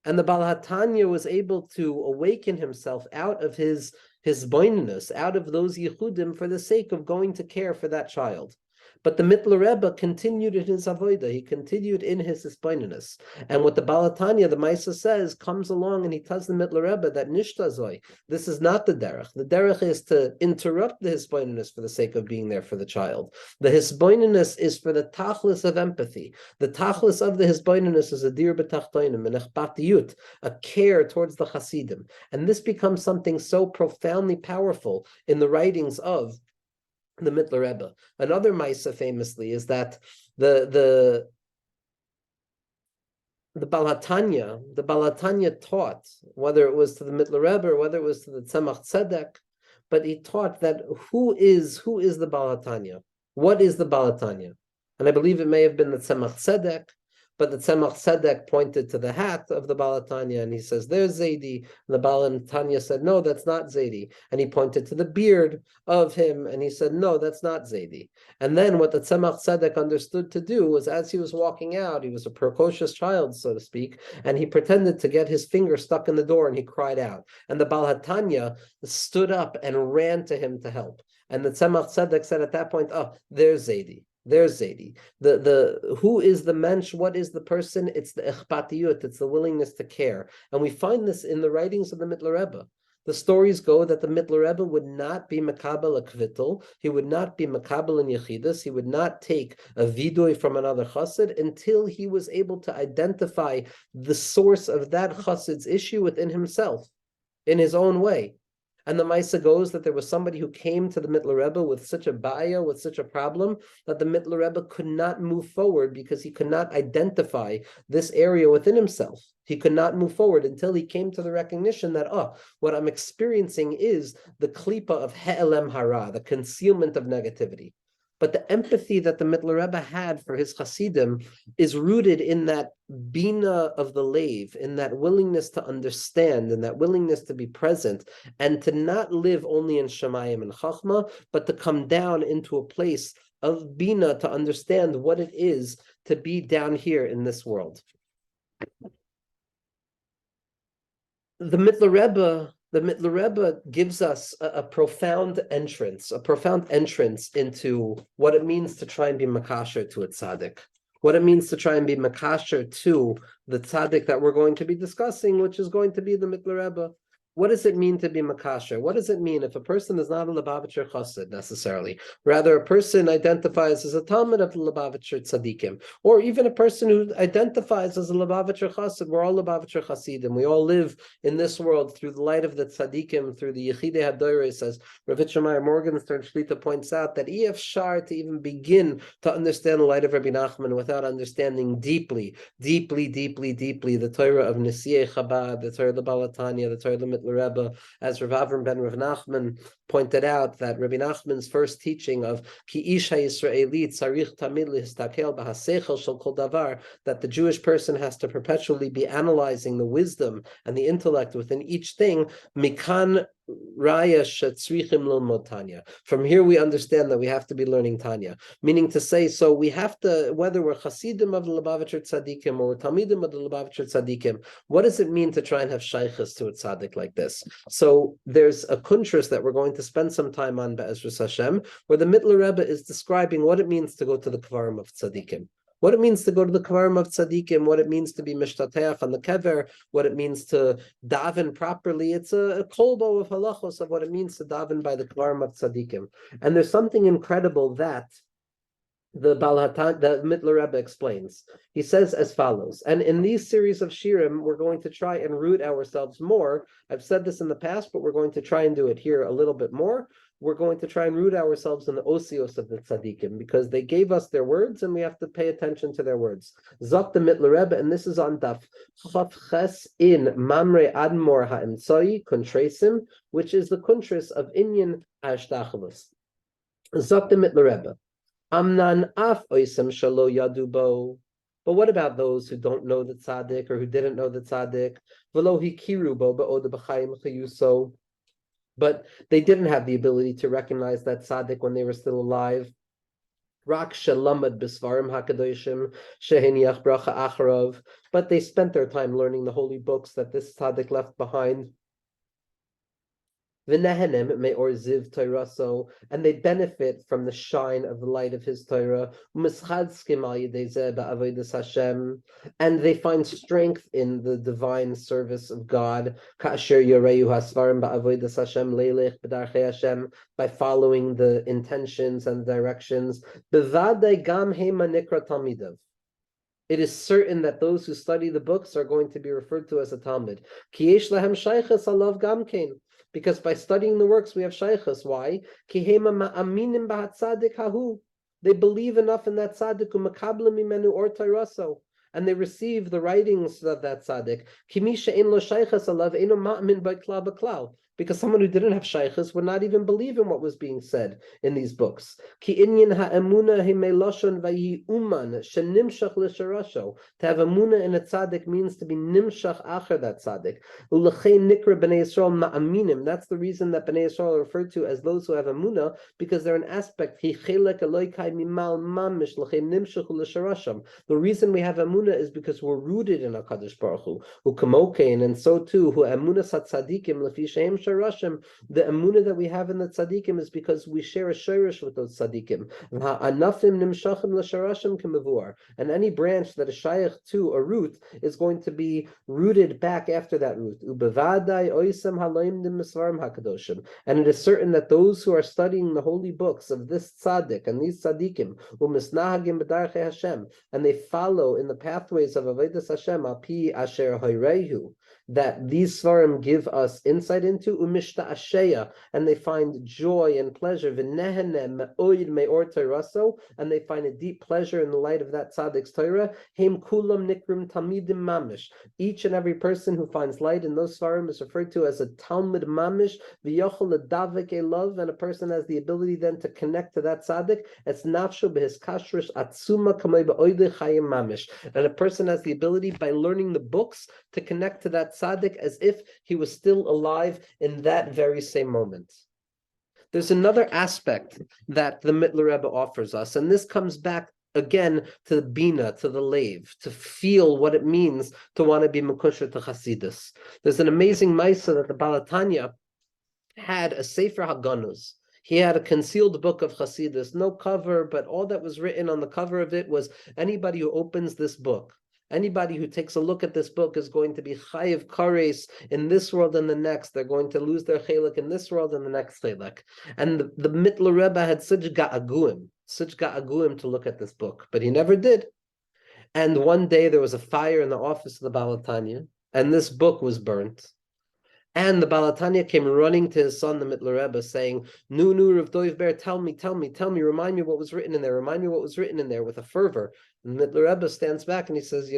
and the Baal HaTanya was able to awaken himself out of his boinus, out of those yichudim, for the sake of going to care for that child. But the Mittler Rebbe continued in his avodah. He continued in his hisbaininus. And what the Baal HaTanya, the Maisa, says, comes along and he tells the Mittler Rebbe that nishtazoi, this is not the derech. The derech is to interrupt the hisbaininus for the sake of being there for the child. The hisbaininus is for the tachlis of empathy. The tachlis of the hisbaininus is a dir b'tachtoinim, an echpatiyut, a care towards the Hasidim. And this becomes something so profoundly powerful in the writings of the Mittler Rebbe. Another Maisa famously is that the Baal HaTanya taught, whether it was to the Mittler Rebbe or whether it was to the Tzemach Tzedek, but he taught that who is the Baal HaTanya? What is the Baal HaTanya? And I believe it may have been the Tzemach Tzedek, But the Tzemach Tzedek pointed to the hat of the Baal HaTanya, and he says, there's Zaidi. And the Baal HaTanya said, no, that's not Zaidi. And he pointed to the beard of him, and he said, no, that's not Zaidi. And then what the Tzemach Tzedek understood to do was, as he was walking out, he was a precocious child, so to speak, and he pretended to get his finger stuck in the door, and he cried out. And the Baal HaTanya stood up and ran to him to help. And the Tzemach Tzedek said at that point, oh, there's Zaidi. There's Zaidi. The who is the mensch? What is the person? It's the echpatiyut. It's the willingness to care. And we find this in the writings of the Mittler Rebbe. The stories go that the Mittler Rebbe would not be makabel a kvittel. He would not be makabel in yechidus. He would not take a vidui from another chassid until he was able to identify the source of that chassid's issue within himself, in his own way. And the Maisa goes that there was somebody who came to the Mittler Rebbe with such a baya, with such a problem, that the Mittler Rebbe could not move forward because he could not identify this area within himself. He could not move forward until he came to the recognition that, what I'm experiencing is the klipa of he'elem hara, the concealment of negativity. But the empathy that the Mittler Rebbe had for his Hasidim is rooted in that Bina of the Leiv, in that willingness to understand, and that willingness to be present, and to not live only in Shemayim and Chachma, but to come down into a place of Bina to understand what it is to be down here in this world. The Mittler Rebbe gives us a profound entrance into what it means to try and be makasher to a tzaddik, what it means to try and be makasher to the tzaddik that we're going to be discussing, which is going to be the Mittler Rebbe. What does it mean to be makasher? What does it mean if a person is not a Lubavitcher chassid necessarily? Rather, a person identifies as a talmid of the Lubavitcher tzaddikim, or even a person who identifies as a Lubavitcher chassid. We're all Lubavitcher chassidim. We all live in this world through the light of the tzaddikim, through the Yechidei HaDoros, as Rav Yitzchak Morgenstern Shlita points out, that ef shar to even begin to understand the light of Rabbi Nachman without understanding deeply the Torah of Nesiei Chabad, the Torah of the Baal HaTanya, the Torah of the Rebbe, as Rav Avram ben Rav Nachman pointed out, that Rabbi Nachman's first teaching of Ki Ish HaYisraeli Tzarich Tamid Lihistakel B'Haseichel Shel Kol Davar, that the Jewish person has to perpetually be analyzing the wisdom and the intellect within each thing. Mikan Raya Shetzrichim Lilmod Tanya. From here we understand that we have to be learning Tanya, meaning to say, so we have to, whether we're Hasidim of the Lubavitcher Tzaddikim or we're Talmidim of the Lubavitcher Tzaddikim, what does it mean to try and have shaykhs to a tzaddik like this? So there's a kuntras that we're going to spend some time on Be'ezras Hashem, where the Mittler Rebbe is describing what it means to go to the kvarim of tzaddikim, what it means to go to the kvarim of tzaddikim, what it means to be mishtateach on the kever, what it means to daven properly. It's a kolbo of halachos of what it means to daven by the kvarim of tzaddikim. And there's something incredible that the Mittler Rebbe explains. He says as follows, and in these series of shirim, we're going to try and root ourselves more. I've said this in the past, but we're going to try and do it here a little bit more. We're going to try and root ourselves in the osios of the tzaddikim, because they gave us their words and we have to pay attention to their words. Zok the Mittler Rebbe, and this is on daf Chav Ches in Mamre Admor HaEmtsoi Kuntresim, which is the kuntris of Inyan Ashtachalus. Zok the Mittler Rebbe. Amnan af oisem shalo yadubo. But what about those who don't know the tzaddik or who didn't know the tzaddik? V'lo hikiru bo ba'od b'chayim chayuso. But they didn't have the ability to recognize that tzaddik when they were still alive. Rak shelamad b'svarim hakadoshim shehiniach bracha acharov. But they spent their time learning the holy books that this tzaddik left behind. V'nehenem me'or ziv Torah, and they benefit from the shine of the light of his Torah. And they find strength in the divine service of God. By following the intentions and directions. It is certain that those who study the books are going to be referred to as a Talmud. Because by studying the works, we have shaykhs. Why? They believe enough in that tzaddik, and they receive the writings of that tzaddik. because someone who didn't have shaykhs would not even believe in what was being said in these books. Ki inyan ha'emuna himeloshon vayi uman shenimshach l'sharasho. To have emuna in a tzaddik means to be nimshach acher that tzaddik. Ulechei nikra b'nei Yisrael ma'aminim. That's the reason that b'nei Yisrael are referred to as those who have emuna, because they're an aspect. Hi chelek elokai mimal mamish l'chei nimshach l'sharasham. The reason we have emuna is because we're rooted in HaKadosh Baruch Hu. Ukamokein, and so too, who emuna sat tzaddikim lefi shehem sharashim. The emuna that we have in the tzaddikim is because we share a shirish with those tzaddikim. Ha'anafim nimshachim l'sharashim k'mevur. And any branch that is shaykh to a root is going to be rooted back after that root. Ubevadai oisem haloim dim misvarim hakadoshim. And it is certain that those who are studying the holy books of this tzaddik and these tzaddikim, umisnahagim b'darchei Hashem, and they follow in the pathways of avodas Hashem, al pi asher hoirehu, that these svarim give us insight into, umishta asheya, and they find joy and pleasure, v'nehenem me'oid me'or teiraso, and they find a deep pleasure in the light of that tzadik's Torah. Heim kulam nikrim talmidim mamish. Each and every person who finds light in those svarim is referred to as a talmid mamish, v'yochel ledavek elav, and a person has the ability then to connect to that tzaddik. It's nafshu b'his kashrus atzuma kamei ba'oidei chayim mamish, and a person has the ability by learning the books to connect to that tzaddik as if he was still alive in that very same moment. There's another aspect that the Mittler Rebbe offers us, and this comes back again to the Bina, to the lave, to feel what it means to want to be Mekusher to Chassidus. There's an amazing Maisa that the Baal HaTanya had a Sefer Haganuz. He had a concealed book of Chassidus, no cover, but all that was written on the cover of it was, anybody who opens this book, anybody who takes a look at this book is going to be chayiv kares in this world and the next. They're going to lose their chelik in this world and the next chelik. And the Mittler Rebbe had such ga'aguim to look at this book, but he never did. And one day there was a fire in the office of the Baal HaTanya, and this book was burnt. And the Baal HaTanya came running to his son, the Mittler Rebbe, saying, Nu, Rav Doiv Ber, tell me, remind me what was written in there, with a fervor. And the Mittler Rebbe stands back and he says,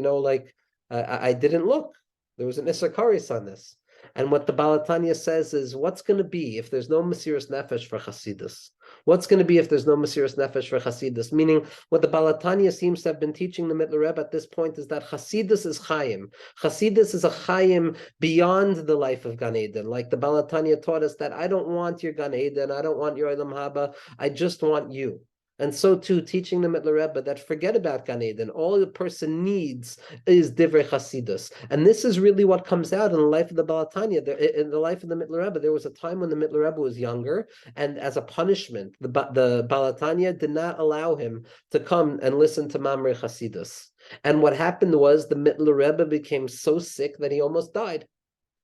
I didn't look. There was an Issachari's on this. And what the Baal HaTanya says is, what's going to be if there's no Mesiras Nefesh for Chasidus? What's going to be if there's no Mesiras Nefesh for Chasidus? Meaning, what the Baal HaTanya seems to have been teaching the Mittler Rebbe at this point is that Chasidus is Chaim. Chasidus is a Chaim beyond the life of Gan Eden. Like the Baal HaTanya taught us that I don't want your Gan Eden, I don't want your Olam Haba, I just want you. And so too, teaching the Mittler Rebbe that forget about Gan Eden. All the person needs is Divrei Chasidus. And this is really what comes out in the life of the Baal HaTanya. In the life of the Mittler Rebbe, there was a time when the Mittler Rebbe was younger, and as a punishment, the Baal HaTanya did not allow him to come and listen to Mamrei Chasidus. And what happened was the Mittler Rebbe became so sick that he almost died.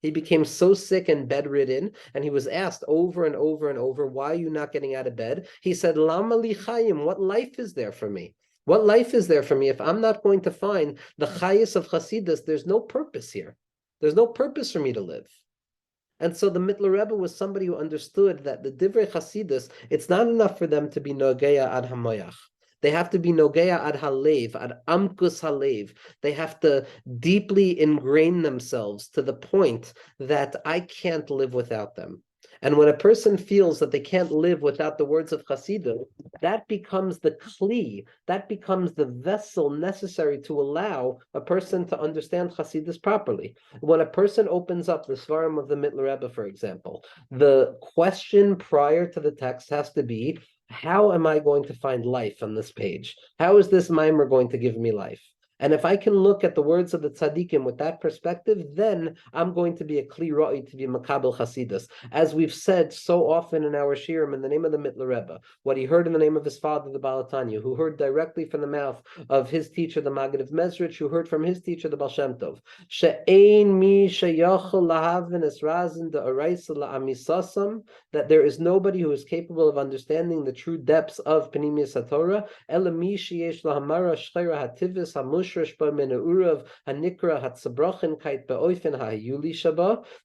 He became so sick and bedridden, and he was asked over and over and over, why are you not getting out of bed? He said, Lama li chayim, what life is there for me? What life is there for me if I'm not going to find the chayis of Chasidus? There's no purpose here. There's no purpose for me to live. And so the Mittler Rebbe was somebody who understood that the Divrei Chasidus, it's not enough for them to be nogeya ad hamoyach. They have to be nogeya ad halev, ad amkus halev. They have to deeply ingrain themselves to the point that I can't live without them. And when a person feels that they can't live without the words of Chassidus, that becomes the kli, that becomes the vessel necessary to allow a person to understand Chassidus properly. When a person opens up the Svarim of the Mittler Rebbe, for example, the question prior to the text has to be, how am I going to find life on this page? How is this mimer going to give me life? And if I can look at the words of the tzaddikim with that perspective, then I'm going to be a kli ra'i to be makabel chasidus. As we've said so often in our shirim, in the name of the Mittler Rebbe, what he heard in the name of his father, the Baal HaTanya, who heard directly from the mouth of his teacher, the Maggid of Mezrich, who heard from his teacher, the Baal Shem Tov, she'ein mi sheyachol lahavin esrazin de araisa la'amisasam, that there is nobody who is capable of understanding the true depths of Pnimius HaTorah, ela mi sheyesh lahamara shchera hativis hamush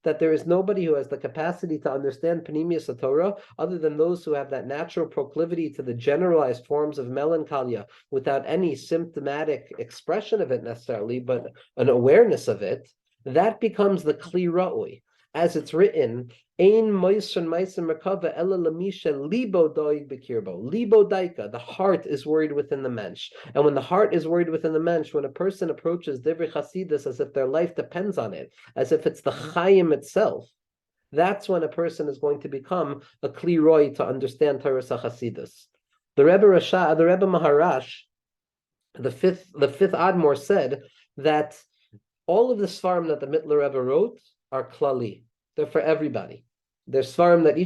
that there is nobody who has the capacity to understand Pnimius Torah other than those who have that natural proclivity to the generalized forms of melancholia without any symptomatic expression of it necessarily, but an awareness of it. That becomes the Kli Ra'ui. as it's written, Ein moishen meisen merkava ela lamisha libo doig bekirbo. Libo daika, the heart is worried within the mensch. And when the heart is worried within the mensch, when a person approaches divrei chasidus as if their life depends on it, as if it's the chayim itself, that's when a person is going to become a kli roy to understand Torah Chasidus. The Rebbe Maharash, the fifth Admor, said that all of the svarim that the Mittler Rebbe wrote are klali. They're for everybody. They're svarim that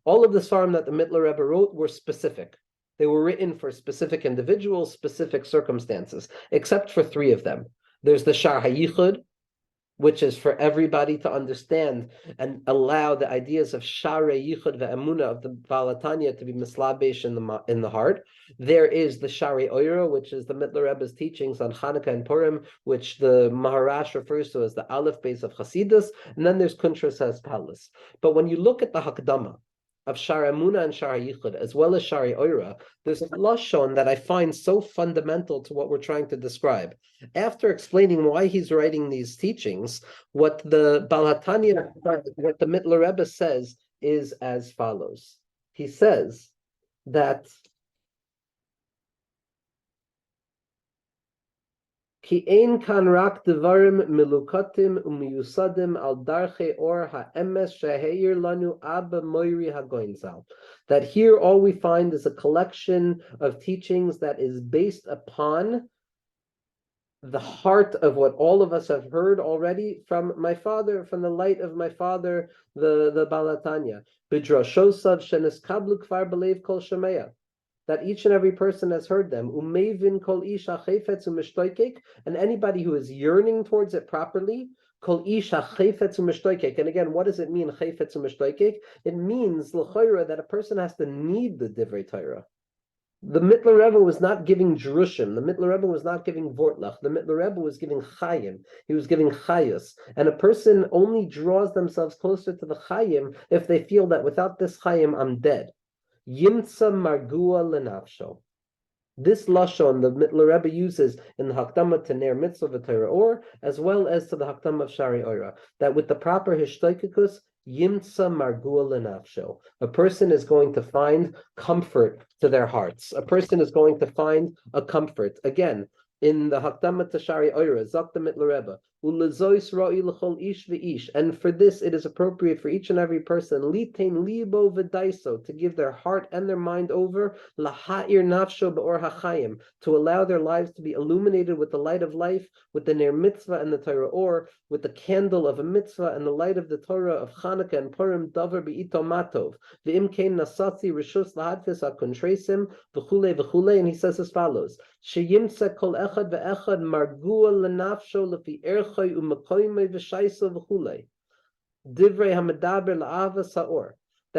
all of the svarim that the Mittler Rebbe wrote were specific. They were written for specific individuals, specific circumstances, except for three of them. There's the Shar HaYichud, which is for everybody to understand and allow the ideas of Sharei Yichud ve'emunah of the Balatanya to be mislabesh in the heart. There is the Sharei Oira, which is the Mittler Rebbe's teachings on Hanukkah and Purim, which the Maharash refers to as the Aleph base of Hasidus, and then there's Kuntras as Palace. But when you look at the Hakdama of Shar Emunah and Shar Yichud, as well as Shari Oira, there's a lashon that I find so fundamental to what we're trying to describe. After explaining why he's writing these teachings, what the Mittler Rebbe says is as follows. He says that Ki ein kan rak devarim milukatim umiyusadim al darche or ha'emes sheheir lanu abba moiri hagoinzal. That here all we find is a collection of teachings that is based upon the heart of what all of us have heard already from my father, from the light of my father, the Balatanya. Bidrashosav shenis kablu kvar belev kol shemeya. That each and every person has heard them. Umevin kol isha chayfetz umishtoikek, and anybody who is yearning towards it properly, kol isha chayfetz umishtoikek. And again, what does it mean, chayfetz umishtoikek? It means l'chayra that a person has to need the divrei Torah. The Mittler Rebbe was not giving drushim. The Mittler Rebbe was not giving vortlach. The Mittler Rebbe was giving chayim. He was giving chayus. And a person only draws themselves closer to the chayim if they feel that without this chayim, I'm dead. Yimtza margua lenafsho. This lashon the Mittler Rebbe uses in the Hakdama to Ner Mitzvah Torah Or, as well as to the Hakdama of Shari Oira, that with the proper hishtoikikus, Yimtza margua lenafsho. A person is going to find comfort to their hearts. A person is going to find a comfort. Again, in the Hakdama to Shari Oira, Zok the Mittler Rebbe, and for this it is appropriate for each and every person litain libo v'daiso, to give their heart and their mind over laha'ir nafsho b'or hachayim, to allow their lives to be illuminated with the light of life, with the ner mitzvah and the Torah Or, with the candle of a mitzvah and the light of the Torah of Hanukkah and Purim, davar be'ito matov v'im kein nasatzi rishus lahadfis akuntresim v'chule v'chule. And he says as follows: sheyimtza kol echad ve'echad margua lenafsho lefi erch that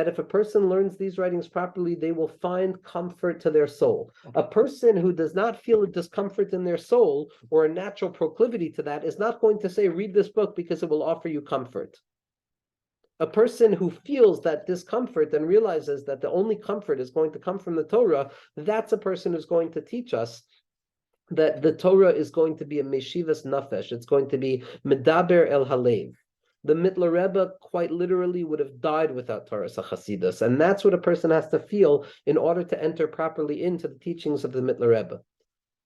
if a person learns these writings properly, they will find comfort to their soul. A person who does not feel a discomfort in their soul or a natural proclivity to that is not going to say, read this book because it will offer you comfort. A person who feels that discomfort and realizes that the only comfort is going to come from the Torah, that's a person who's going to teach us that the Torah is going to be a meshivas nafesh. It's going to be medaber el halev. The Mittler Rebbe quite literally would have died without Torah Chasidus, and that's what a person has to feel in order to enter properly into the teachings of the Mittler Rebbe.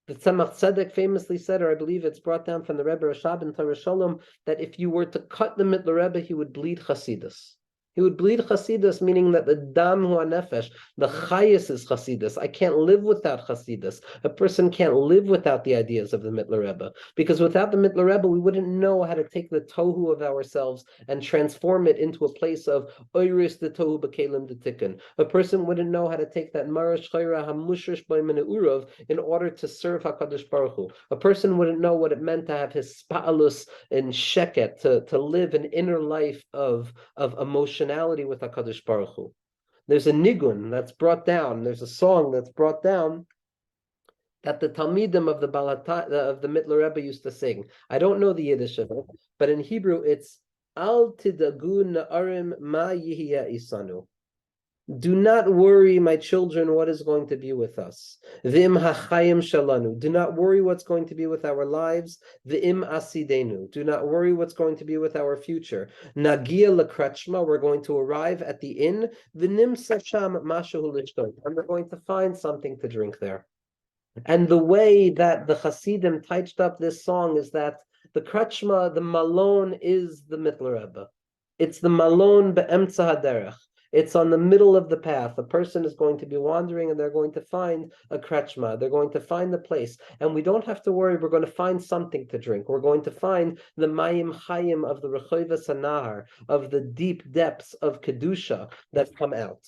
The Tzemach Tzedek famously said, or I believe it's brought down from the Rebbe Rashab in Torah Shalom, that if you were to cut the Mittler Rebbe, he would bleed Chasidus. He would bleed Chasidus, meaning that the dam hu nefesh, the chayis is Chasidus. I can't live without Chasidus. A person can't live without the ideas of the Mittler Rebbe, because without the Mittler Rebbe, we wouldn't know how to take the tohu of ourselves and transform it into a place of oiris the tohu b'kelim the tikkun. A person wouldn't know how to take that marash chayra hamushrish b'imene urov in order to serve Hakadosh Baruch Hu. A person wouldn't know what it meant to have his spa'alus in sheket, to live an inner life of emotion with HaKadosh Baruch Hu. There's a nigun that's brought down, there's a song that's brought down that the Talmidim of the Mittler Rebbe used to sing. I don't know the Yiddish of it, but in Hebrew it's Al tidagu na'arim ma yihya isanu. Do not worry, my children, what is going to be with us. V'im hachayim shalanu. Do not worry what's going to be with our lives. V'im asidenu. Do not worry what's going to be with our future. Nagia lekrachma. We're going to arrive at the inn. V'nimsa sham mashahu lishtot. And we're going to find something to drink there. And the way that the Hasidim touched up this song is that the krachma, the malon, is the Mittler Rebbe. It's the malon be'emtza haderech. It's on the middle of the path. A person is going to be wandering and they're going to find a krachma. They're going to find the place. And we don't have to worry, we're going to find something to drink. We're going to find the mayim chayim of the rechoivas hanahar, of the deep depths of kedusha that come out.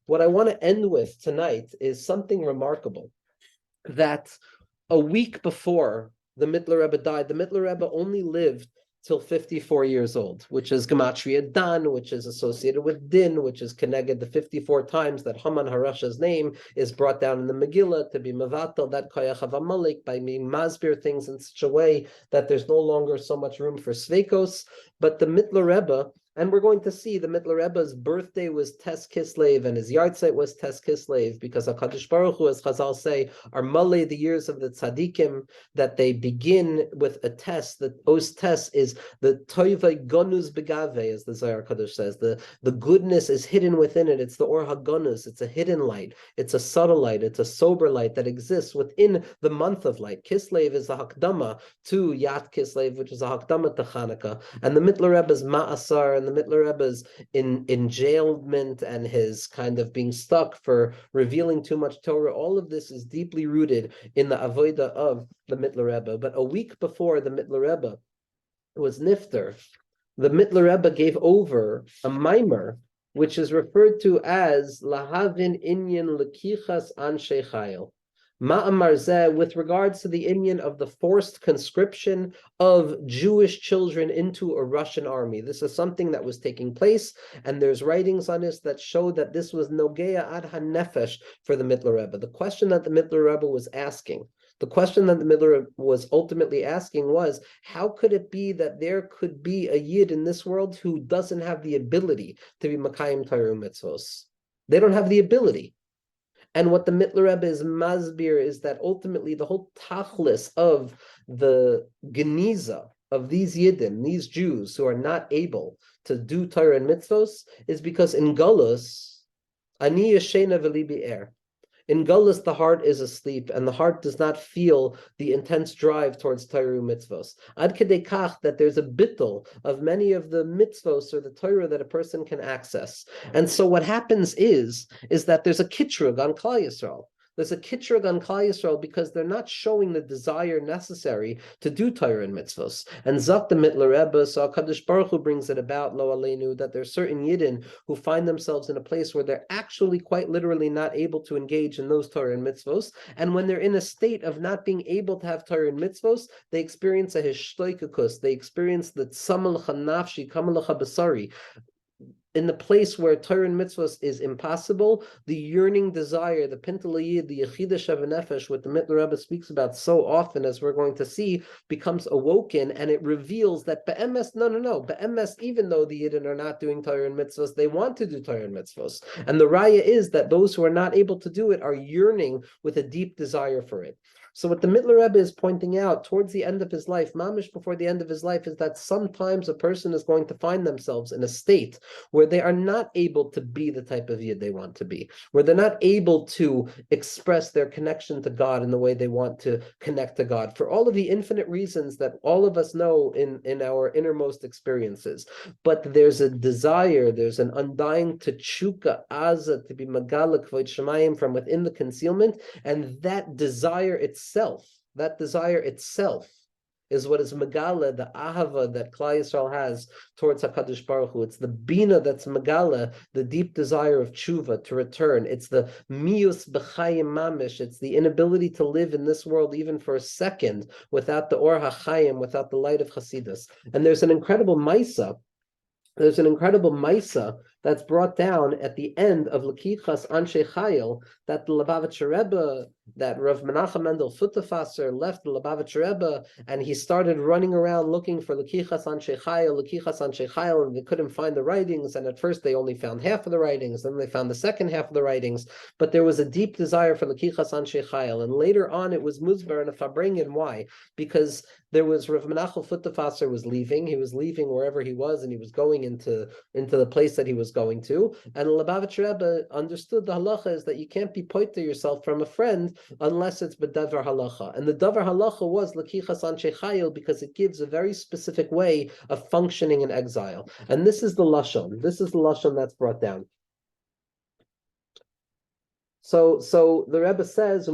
What I want to end with tonight is something remarkable. That a week before the Mittler Rebbe died, the Mittler Rebbe only lived till 54 years old, which is Gematria Dan, which is associated with Din, which is connected the 54 times that Haman Harasha's name is brought down in the Megillah to be Mavatal, that Koyach of Amalek, by being masbir things in such a way that there's no longer so much room for Sveikos. But the Mittler Rebbe, and we're going to see the Mittler Rebbe's birthday was Tes Kislev, and his yahrzeit was Tes Kislev, because HaKadosh Baruch Hu, as Chazal say, are Malay, the years of the tzaddikim, that they begin with a test. The Os Tes is the Toivei Gonus Begave, as the Zohar Kadosh says. The goodness is hidden within it. It's the Or HaGonus. It's a hidden light. It's a subtle light. It's a sober light that exists within the month of light. Kislev is the Hakdama to Yat Kislev, which is a Hakdama to Chanukah. And the Mittler Rebbe's Ma'asar, and the Mittler Rebbe's enjailment and his kind of being stuck for revealing too much Torah, all of this is deeply rooted in the avodah of the Mittler Rebbe. But a week before the Mittler Rebbe was nifter, the Mittler Rebbe gave over a mimer, which is referred to as Lahavin Inyan Lekichas Anshe Chayil. Ma'amar Zeh, with regards to the Inyan of the forced conscription of Jewish children into a Russian army. This is something that was taking place, and there's writings on this that show that this was Nogea Ad HaNefesh for the Mittler Rebbe. The question that the Mittler Rebbe was asking, the question that the Mittler Rebbe was ultimately asking was, how could it be that there could be a Yid in this world who doesn't have the ability to be Makayim Torah Mitzvos? They don't have the ability. And what the Mittler Rebbe is masbir is that ultimately the whole tachlis of the geniza of these Yidden, these Jews who are not able to do Torah and mitzvos, is because in Galus, ani yeshena v'libi er. In Galus, the heart is asleep, and the heart does not feel the intense drive towards Torah mitzvos. Ad kedei kach, that there's a bittul of many of the mitzvos or the Torah that a person can access. And so what happens is that there's a kitrug on Klal Yisrael. There's a kitrug on Klal Yisrael because they're not showing the desire necessary to do Torah and mitzvos. And Zak the Mittler Rebbe, so HaKadosh Baruch Hu brings it about, Lo Aleinu, that there's certain Yidden who find themselves in a place where they're actually quite literally not able to engage in those Torah and mitzvos. And when they're in a state of not being able to have Torah and mitzvos, they experience a hishtoikakus, they experience the tzamal chanafshi, kamalacha basari. In the place where Torah and mitzvahs is impossible, the yearning desire, the pintalayid, the yechida shavanefesh, what the Mittler Rebbe speaks about so often, as we're going to see, becomes awoken, and it reveals that be'emes, be'emes, even though the Yidden are not doing Torah and mitzvahs, they want to do Torah and mitzvahs. And the raya is that those who are not able to do it are yearning with a deep desire for it. So what the Mittler Rebbe is pointing out towards the end of his life, mamish before the end of his life, is that sometimes a person is going to find themselves in a state where they are not able to be the type of Yid they want to be, where they're not able to express their connection to God in the way they want to connect to God, for all of the infinite reasons that all of us know in our innermost experiences. But there's a desire, there's an undying techuka aza to be magala kvod shemayim from within the concealment, and that desire itself is what is Megala, the Ahava that Klal Yisrael has towards HaKadosh Baruch Hu. It's the Bina that's Megala, the deep desire of tshuva, to return. It's the Mius B'chayim Mamish. It's the inability to live in this world even for a second without the Or HaChayim, without the light of Hasidus. And there's an incredible Maisa that's brought down at the end of Lakichas Anshe Chayil, that the Lubavitcher Rebbe, that Rav Menachem Mendel Futterfasser left the Lubavitcher Rebbe, and he started running around looking for Lakichas Anshe Chayil, and they couldn't find the writings, and at first they only found half of the writings, then they found the second half of the writings, but there was a deep desire for Lakichas Anshe Chayil, and later on it was Muzbar and a Fabrengen. Why? Because there was Rav Menachem Futterfasser was leaving. He was leaving wherever he was, and he was going into the place that he was going to. And the Lubavitcher Rebbe understood the halacha is that you can't be poiter yourself from a friend unless it's bedavar halacha. And the davar halacha was Lakichas Anshe Chayil because it gives a very specific way of functioning in exile. And this is the lashon. This is the lashon that's brought down. So the Rebbe says,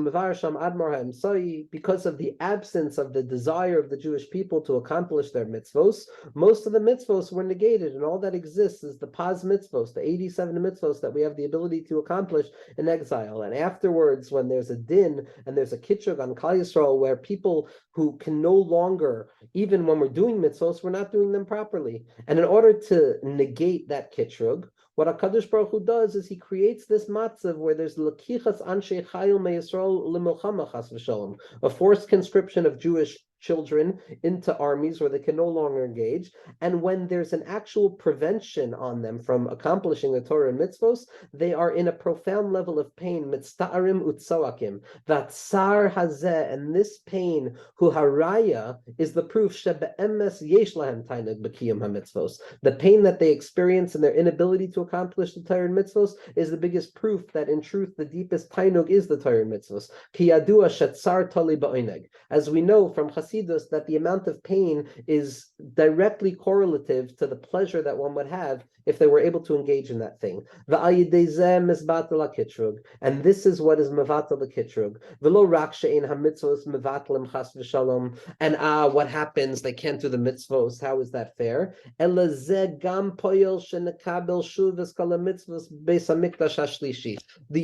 because of the absence of the desire of the Jewish people to accomplish their mitzvos, most of the mitzvos were negated, and all that exists is the paz mitzvos, the 87 mitzvos that we have the ability to accomplish in exile. And afterwards, when there's a din and there's a kitrug on Klal Yisrael, where people who can no longer, even when we're doing mitzvos, we're not doing them properly. And in order to negate that kitrug, what HaKadosh Baruch Hu does is he creates this matzav where there's lakichas anshe chayil me Yisrael limilchama chas v'shalom, a forced conscription of Jewish children into armies where they can no longer engage. And when there's an actual prevention on them from accomplishing the Torah and mitzvos, they are in a profound level of pain. Mitzta'arim utzawakim. That sar hazeh, and this pain, hu haraya, is the proof shebe'emes yesh lahem tainug b'kiyum hamitzvos. The pain that they experience in their inability to accomplish the Torah and mitzvos is the biggest proof that in truth the deepest tainug is the Torah and mitzvos. Ki yadua shetzar tali ba'oineg. As we know from Hasidus that the amount of pain is directly correlative to the pleasure that one would have if they were able to engage in that thing. And this is what is mevatel the kitrug. And what happens? They can't do the mitzvos. How is that fair? The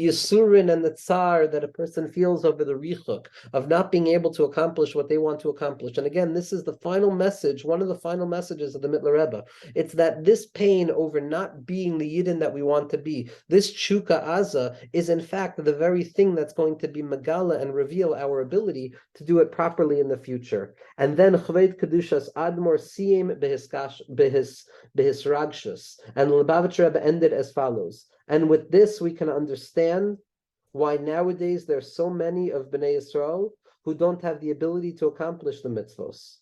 yisurin and the tsar that a person feels over the richuk of not being able to accomplish what they want to accomplish. And again, this is the final message, one of the final messages of the Mittler Rebbe. It's that this pain over not being the Yidden that we want to be, this Chuka Aza, is in fact the very thing that's going to be Megala and reveal our ability to do it properly in the future. And then Chved Kedushas Admor Siyim Behisragshus. And the Lubavitcher Rebbe ended as follows. And with this we can understand why nowadays there's so many of Bnei Yisrael who don't have the ability to accomplish the mitzvos.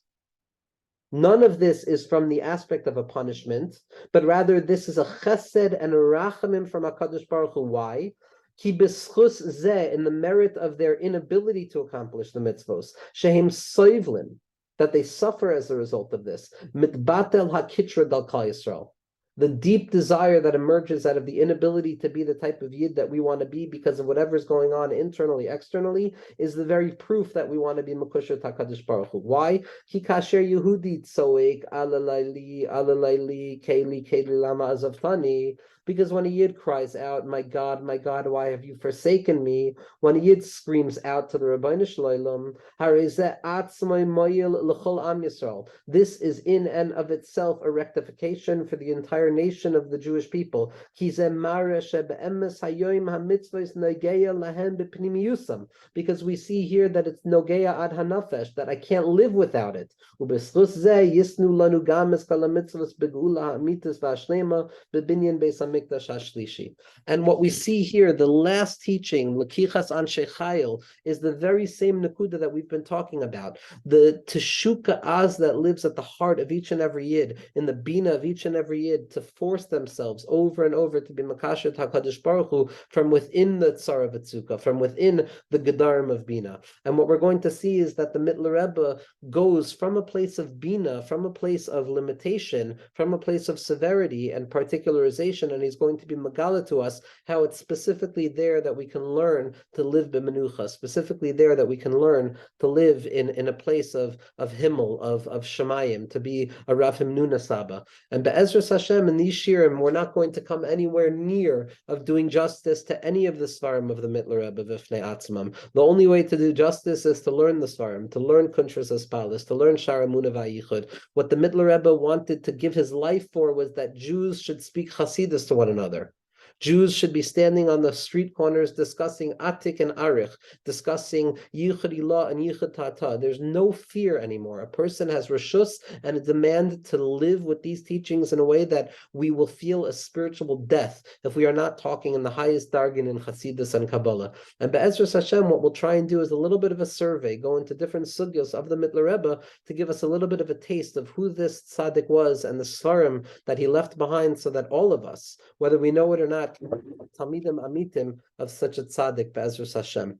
None of this is from the aspect of a punishment, but rather this is a chesed and a rachamim from HaKadosh Baruch Hu. Why? Ki b'schus zeh, in the merit of their inability to accomplish the mitzvos, shehem soivlin, that they suffer as a result of this, mitbatel hakitrud al Klal Yisrael. The deep desire that emerges out of the inability to be the type of Yid that we want to be because of whatever's going on internally, externally, is the very proof that we want to be Mekusher HaKadosh Baruch Hu. Why? Ki kasher Yehudi tzoek alalayli keli lama azavtani. Because when a Yid cries out, my God, why have you forsaken me? When a Yid screams out to the Rabbeinu Shloim, Harizeh atzmai moyil l'chol am Yisrael. This is in and of itself a rectification for the entire nation of the Jewish people. Because we see here that it's nogeya ad hanafesh, that I can't live without it. And what we see here, the last teaching, Lakichas Anshe Chayil, is the very same nakuda that we've been talking about. The teshuka az that lives at the heart of each and every Yid, in the Bina of each and every Yid, to force themselves over and over to be Makashet HaKadosh Baruch Hu from within the Tzara V'Tzukah, from within the Gedarim of Bina. And what we're going to see is that the Mittler Rebbe goes from a place of Bina, from a place of limitation, from a place of severity and particularization, and he's going to be Megala to us how it's specifically there that we can learn to live b'menucha, specifically there that we can learn to live in a place of Himmel, of Shemayim, to be a Rav Himnuna Saba. And Be'ezras Hashem, in these shirim, we're not going to come anywhere near of doing justice to any of the svarim of the Mittler Rebbe v'fnei atzmam. The only way to do justice is to learn the svarim, to learn Kuntras Aspalis, to learn Shara Muna Vayichud. What the Mittler Rebbe wanted to give his life for was that Jews should speak Hasidus to to one another. Jews should be standing on the street corners discussing Atik and Arich, discussing Yichud Ilah and Yichud Tata. There's no fear anymore. A person has reshus and a demand to live with these teachings in a way that we will feel a spiritual death if we are not talking in the highest dargin in Hasidus and Kabbalah. And Be'ezras Hashem, what we'll try and do is a little bit of a survey, go into different sugyos of the Mittler Rebbe to give us a little bit of a taste of who this tzaddik was and the svarim that he left behind, so that all of us, whether we know it or not, Talmidim Amitim of such a tzaddik, Be'ezras Hashem.